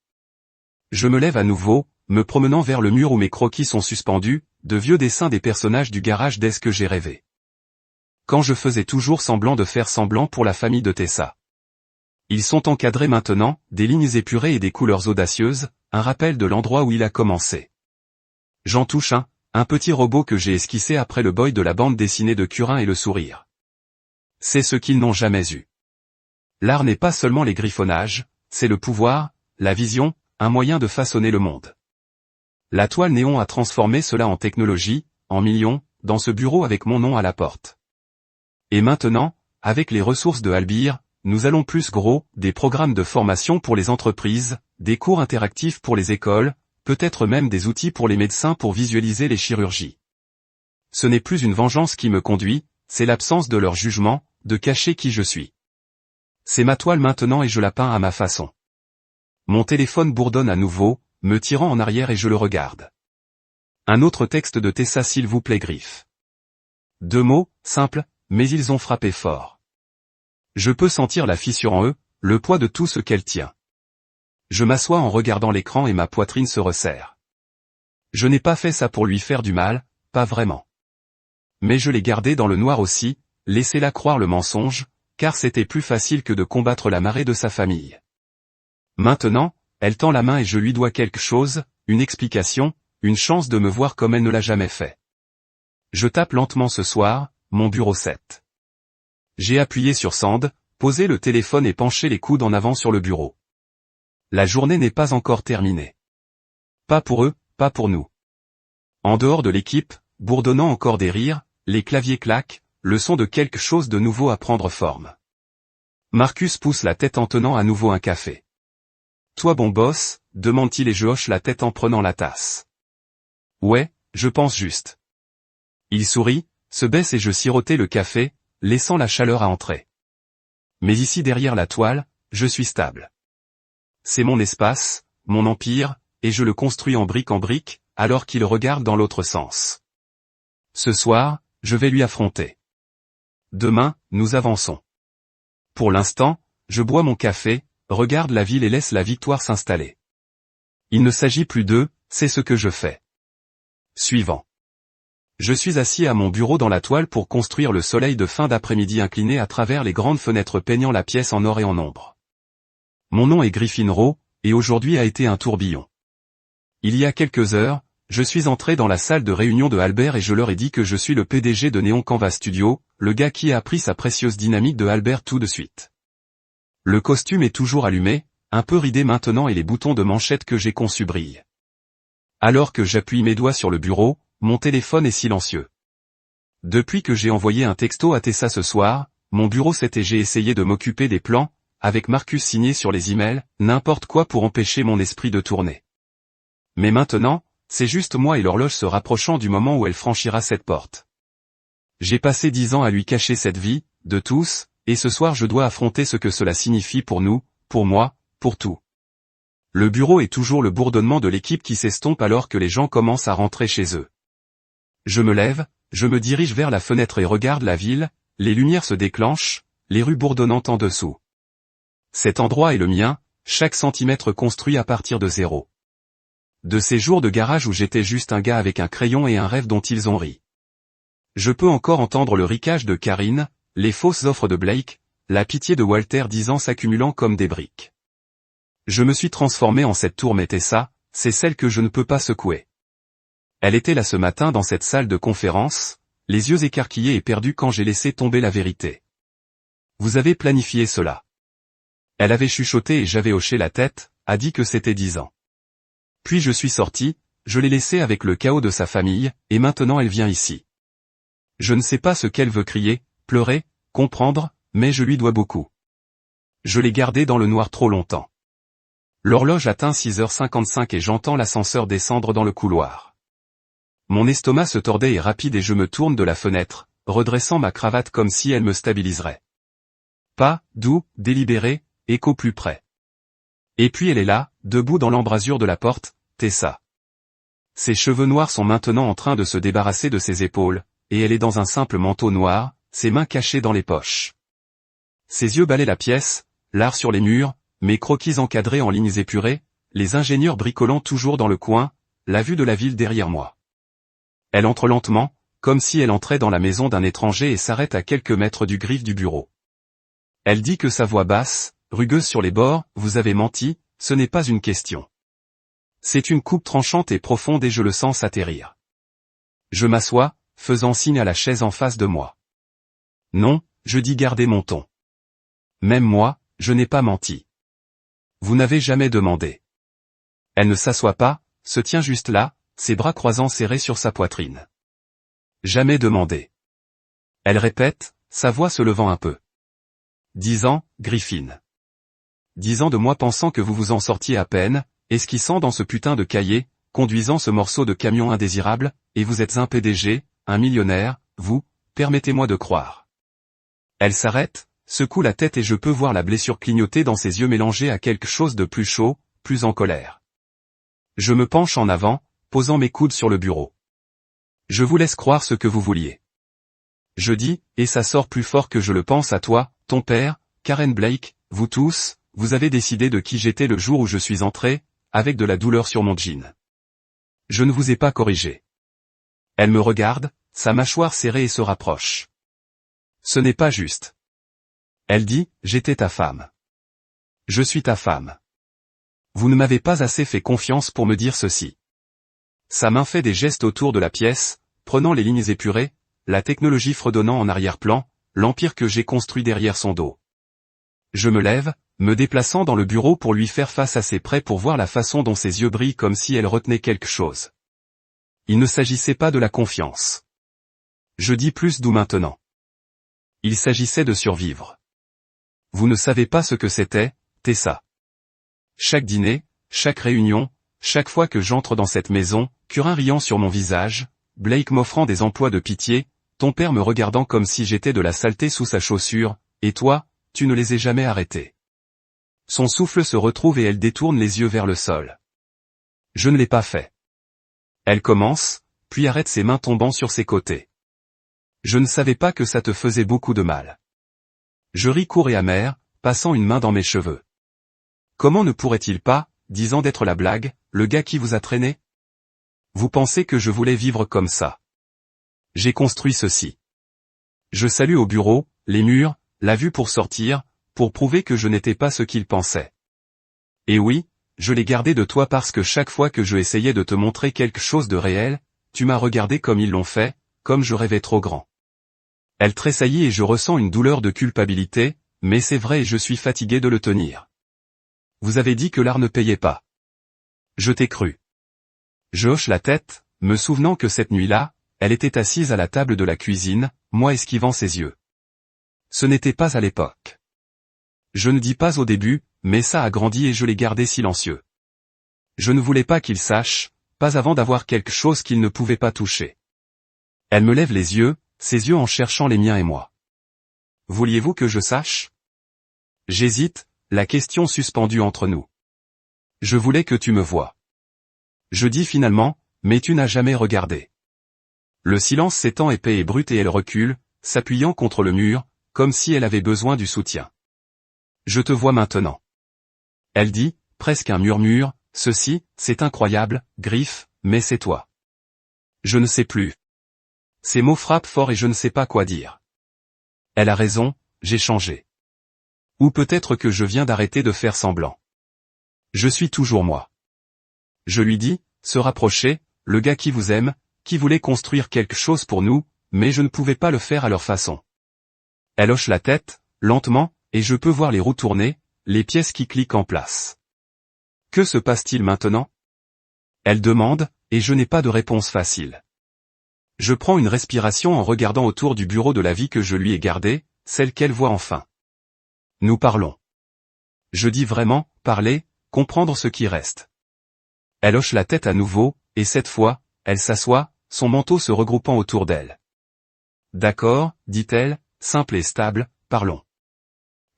Je me lève à nouveau, me promenant vers le mur où mes croquis sont suspendus, de vieux dessins des personnages du garage dès ce que j'ai rêvé. Quand je faisais toujours semblant de faire semblant pour la famille de Tessa. Ils sont encadrés maintenant, des lignes épurées et des couleurs audacieuses, un rappel de l'endroit où il a commencé. J'en touche un petit robot que j'ai esquissé après le boy de la bande dessinée de Curin et le sourire. C'est ce qu'ils n'ont jamais eu. L'art n'est pas seulement les griffonnages, c'est le pouvoir, la vision, un moyen de façonner le monde. La toile néon a transformé cela en technologie, en millions, dans ce bureau avec mon nom à la porte. Et maintenant, avec les ressources de Albir, nous allons plus gros, des programmes de formation pour les entreprises, des cours interactifs pour les écoles, peut-être même des outils pour les médecins pour visualiser les chirurgies. Ce n'est plus une vengeance qui me conduit, c'est l'absence de leur jugement, de cacher qui je suis. C'est ma toile maintenant et je la peins à ma façon. Mon téléphone bourdonne à nouveau, me tirant en arrière et je le regarde. Un autre texte de Tessa s'il vous plaît Griff. 2 mots, simples, mais ils ont frappé fort. Je peux sentir la fissure en eux, le poids de tout ce qu'elle tient. Je m'assois en regardant l'écran et ma poitrine se resserre. Je n'ai pas fait ça pour lui faire du mal, pas vraiment. Mais je l'ai gardée dans le noir aussi, laissez-la croire le mensonge, car c'était plus facile que de combattre la marée de sa famille. Maintenant, elle tend la main et je lui dois quelque chose, une explication, une chance de me voir comme elle ne l'a jamais fait. Je tape lentement ce soir, mon bureau 7. J'ai appuyé sur Send, posé le téléphone et penché les coudes en avant sur le bureau. La journée n'est pas encore terminée. Pas pour eux, pas pour nous. En dehors de l'équipe, bourdonnant encore des rires, les claviers claquent, le son de quelque chose de nouveau à prendre forme. Marcus pousse la tête en tenant à nouveau un café. Toi bon boss, demande-t-il et je hoche la tête en prenant la tasse. Ouais, je pense juste. Il sourit, se baisse et je sirotais le café, laissant la chaleur à entrer. Mais ici derrière la toile, je suis stable. C'est mon espace, mon empire, et je le construis en brique, alors qu'il regarde dans l'autre sens. Ce soir, je vais lui affronter. Demain, nous avançons. Pour l'instant, je bois mon café, regarde la ville et laisse la victoire s'installer. Il ne s'agit plus d'eux, c'est ce que je fais. Suivant. Je suis assis à mon bureau dans la toile pour construire le soleil de fin d'après-midi incliné à travers les grandes fenêtres peignant la pièce en or et en ombre. Mon nom est Griffin Rowe, et aujourd'hui a été un tourbillon. Il y a quelques heures, je suis entré dans la salle de réunion de Albert et je leur ai dit que je suis le PDG de Neon Canvas Studio, le gars qui a appris sa précieuse dynamique de Albert tout de suite. Le costume est toujours allumé, un peu ridé maintenant et les boutons de manchette que j'ai conçus brillent. Alors que j'appuie mes doigts sur le bureau, mon téléphone est silencieux. Depuis que j'ai envoyé un texto à Tessa ce soir, mon bureau s'était j'ai essayé de m'occuper des plans, avec Marcus signé sur les emails, n'importe quoi pour empêcher mon esprit de tourner. Mais maintenant, c'est juste moi et l'horloge se rapprochant du moment où elle franchira cette porte. J'ai passé 10 ans à lui cacher cette vie, de tous, et ce soir je dois affronter ce que cela signifie pour nous, pour moi, pour tout. Le bureau est toujours le bourdonnement de l'équipe qui s'estompe alors que les gens commencent à rentrer chez eux. Je me lève, je me dirige vers la fenêtre et regarde la ville, les lumières se déclenchent, les rues bourdonnantes en dessous. Cet endroit est le mien, chaque centimètre construit à partir de zéro. De ces jours de garage où j'étais juste un gars avec un crayon et un rêve dont ils ont ri. Je peux encore entendre le ricage de Karine, les fausses offres de Blake, la pitié de Walter 10 ans s'accumulant comme des briques. Je me suis transformé en cette tour mais Tessa, c'est celle que je ne peux pas secouer. Elle était là ce matin dans cette salle de conférence, les yeux écarquillés et perdus quand j'ai laissé tomber la vérité. Vous avez planifié cela. Elle avait chuchoté et j'avais hoché la tête, a dit que c'était 10 ans. Puis je suis sorti, je l'ai laissée avec le chaos de sa famille, et maintenant elle vient ici. Je ne sais pas ce qu'elle veut crier, pleurer, comprendre, mais je lui dois beaucoup. Je l'ai gardée dans le noir trop longtemps. L'horloge atteint 6h55 et j'entends l'ascenseur descendre dans le couloir. Mon estomac se tordait et rapide et je me tourne de la fenêtre, redressant ma cravate comme si elle me stabiliserait. Pas, doux, délibéré, écho plus près. Et puis elle est là, debout dans l'embrasure de la porte, Tessa. Ses cheveux noirs sont maintenant en train de se débarrasser de ses épaules, et elle est dans un simple manteau noir, ses mains cachées dans les poches. Ses yeux balaient la pièce, l'art sur les murs, mes croquis encadrés en lignes épurées, les ingénieurs bricolant toujours dans le coin, la vue de la ville derrière moi. Elle entre lentement, comme si elle entrait dans la maison d'un étranger et s'arrête à quelques mètres du griffe du bureau. Elle dit que sa voix basse, rugueuse sur les bords, vous avez menti, ce n'est pas une question. C'est une coupe tranchante et profonde et je le sens atterrir. Je m'assois, faisant signe à la chaise en face de moi. Non, je dis garder mon ton. Même moi, je n'ai pas menti. Vous n'avez jamais demandé. Elle ne s'assoit pas, se tient juste là, ses bras croisants serrés sur sa poitrine. Jamais demandé. Elle répète, sa voix se levant un peu. 10 ans, Griffin. 10 ans de moi pensant que vous vous en sortiez à peine, esquissant dans ce putain de cahier, conduisant ce morceau de camion indésirable, et vous êtes un PDG, un millionnaire, vous, permettez-moi de croire. Elle s'arrête, secoue la tête et je peux voir la blessure clignoter dans ses yeux mélangés à quelque chose de plus chaud, plus en colère. Je me penche en avant, posant mes coudes sur le bureau. Je vous laisse croire ce que vous vouliez. Je dis, et ça sort plus fort que je le pense à toi, ton père, Karen Blake, vous tous, vous avez décidé de qui j'étais le jour où je suis entré, avec de la douleur sur mon jean. Je ne vous ai pas corrigé. Elle me regarde, sa mâchoire serrée et se rapproche. Ce n'est pas juste. Elle dit, j'étais ta femme. Je suis ta femme. Vous ne m'avez pas assez fait confiance pour me dire ceci. Sa main fait des gestes autour de la pièce, prenant les lignes épurées, la technologie fredonnant en arrière-plan, l'empire que j'ai construit derrière son dos. Je me lève, me déplaçant dans le bureau pour lui faire face assez près pour voir la façon dont ses yeux brillent comme si elle retenait quelque chose. Il ne s'agissait pas de la confiance. Je dis plus doux maintenant. Il s'agissait de survivre. Vous ne savez pas ce que c'était, Tessa. Chaque dîner, chaque réunion, chaque fois que j'entre dans cette maison, Curin riant sur mon visage, Blake m'offrant des emplois de pitié, ton père me regardant comme si j'étais de la saleté sous sa chaussure, et toi, tu ne les ai jamais arrêtés. Son souffle se retrouve et elle détourne les yeux vers le sol. Je ne l'ai pas fait. Elle commence, puis arrête ses mains tombant sur ses côtés. Je ne savais pas que ça te faisait beaucoup de mal. Je ris court et amer, passant une main dans mes cheveux. Comment ne pourrait-il pas, disant d'être la blague, le gars qui vous a traîné? Vous pensez que je voulais vivre comme ça? J'ai construit ceci. Je salue au bureau, les murs, la vue pour sortir, pour prouver que je n'étais pas ce qu'il pensait. Et oui, je l'ai gardé de toi parce que chaque fois que je essayais de te montrer quelque chose de réel, tu m'as regardé comme ils l'ont fait, comme je rêvais trop grand. Elle tressaillit et je ressens une douleur de culpabilité, mais c'est vrai et je suis fatigué de le tenir. Vous avez dit que l'art ne payait pas. Je t'ai cru. Je hoche la tête, me souvenant que cette nuit-là, elle était assise à la table de la cuisine, moi esquivant ses yeux. Ce n'était pas à l'époque. Je ne dis pas au début, mais ça a grandi et je l'ai gardé silencieux. Je ne voulais pas qu'il sache, pas avant d'avoir quelque chose qu'il ne pouvait pas toucher. Elle me lève les yeux, ses yeux en cherchant les miens et moi. Vouliez-vous que je sache? J'hésite, la question suspendue entre nous. Je voulais que tu me voies. Je dis finalement, mais tu n'as jamais regardé. Le silence s'étend épais et brut et elle recule, s'appuyant contre le mur, comme si elle avait besoin du soutien. Je te vois maintenant. Elle dit, presque un murmure, ceci, c'est incroyable, Griff, mais c'est toi. Je ne sais plus. Ces mots frappent fort et je ne sais pas quoi dire. Elle a raison, j'ai changé. Ou peut-être que je viens d'arrêter de faire semblant. Je suis toujours moi. Je lui dis, se rapprocher, le gars qui vous aime, qui voulait construire quelque chose pour nous, mais je ne pouvais pas le faire à leur façon. Elle hoche la tête, lentement, et je peux voir les roues tourner, les pièces qui cliquent en place. Que se passe-t-il maintenant? Elle demande, et je n'ai pas de réponse facile. Je prends une respiration en regardant autour du bureau de la vie que je lui ai gardée, celle qu'elle voit enfin. Nous parlons. Je dis vraiment, parler, comprendre ce qui reste. Elle hoche la tête à nouveau, et cette fois, elle s'assoit, son manteau se regroupant autour d'elle. D'accord, dit-elle, simple et stable, parlons.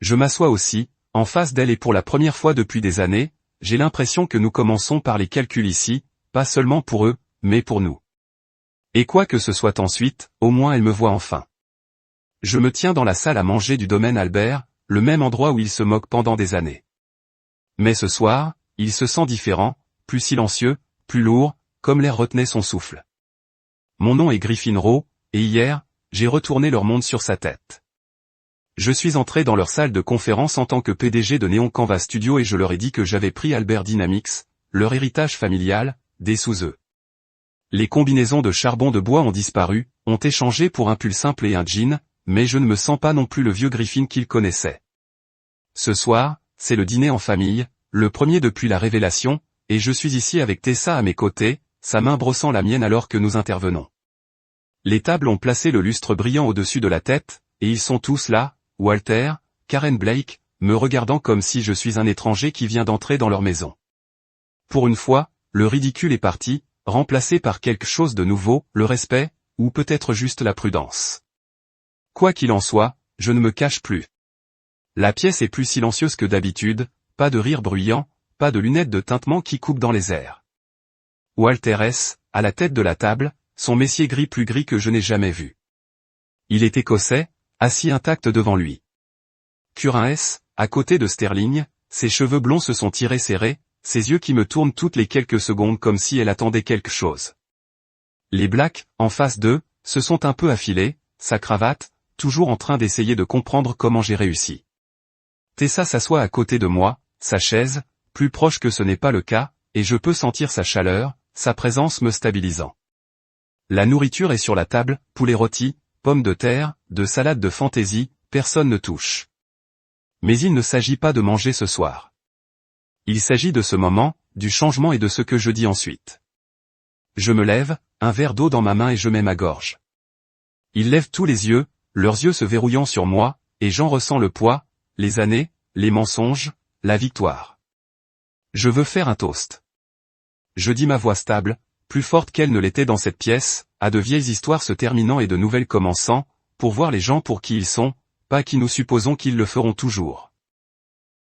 Je m'assois aussi, en face d'elle et pour la première fois depuis des années, j'ai l'impression que nous commençons par les calculs ici, pas seulement pour eux, mais pour nous. Et quoi que ce soit ensuite, au moins elle me voit enfin. Je me tiens dans la salle à manger du domaine Albert, le même endroit où il se moque pendant des années. Mais ce soir, il se sent différent, plus silencieux, plus lourd, comme l'air retenait son souffle. Mon nom est Griffin Rowe, et hier, j'ai retourné leur monde sur sa tête. Je suis entré dans leur salle de conférence en tant que PDG de Neon Canvas Studio et je leur ai dit que j'avais pris Albert Dynamics, leur héritage familial, des sous eux. Les combinaisons de charbon de bois ont disparu, ont échangé pour un pull simple et un jean, mais je ne me sens pas non plus le vieux Griffin qu'ils connaissaient. Ce soir, c'est le dîner en famille, le premier depuis la révélation, et je suis ici avec Tessa à mes côtés, sa main brossant la mienne alors que nous intervenons. Les tables ont placé le lustre brillant au-dessus de la tête, et ils sont tous là, Walter, Karen Blake, me regardant comme si je suis un étranger qui vient d'entrer dans leur maison. Pour une fois, le ridicule est parti, remplacé par quelque chose de nouveau, le respect, ou peut-être juste la prudence. Quoi qu'il en soit, je ne me cache plus. La pièce est plus silencieuse que d'habitude, pas de rire bruyant, pas de lunettes de tintement qui coupent dans les airs. Walter S., à la tête de la table, son messier gris plus gris que je n'ai jamais vu. Il est écossais, assis intact devant lui. Curin S., à côté de Sterling, ses cheveux blonds se sont tirés serrés, ses yeux qui me tournent toutes les quelques secondes comme si elle attendait quelque chose. Les Blacks, en face d'eux, se sont un peu affilés, sa cravate, toujours en train d'essayer de comprendre comment j'ai réussi. Tessa s'assoit à côté de moi, sa chaise, plus proche que ce n'est pas le cas, et je peux sentir sa chaleur, sa présence me stabilisant. La nourriture est sur la table, poulet rôti, pommes de terre, de salade de fantaisie, personne ne touche. Mais il ne s'agit pas de manger ce soir. Il s'agit de ce moment, du changement et de ce que je dis ensuite. Je me lève, un verre d'eau dans ma main et je mets ma gorge. Ils lèvent tous les yeux, leurs yeux se verrouillant sur moi, et j'en ressens le poids, les années, les mensonges, la victoire. Je veux faire un toast. Je dis ma voix stable, plus forte qu'elle ne l'était dans cette pièce, à de vieilles histoires se terminant et de nouvelles commençant, pour voir les gens pour qui ils sont, pas qui nous supposons qu'ils le feront toujours.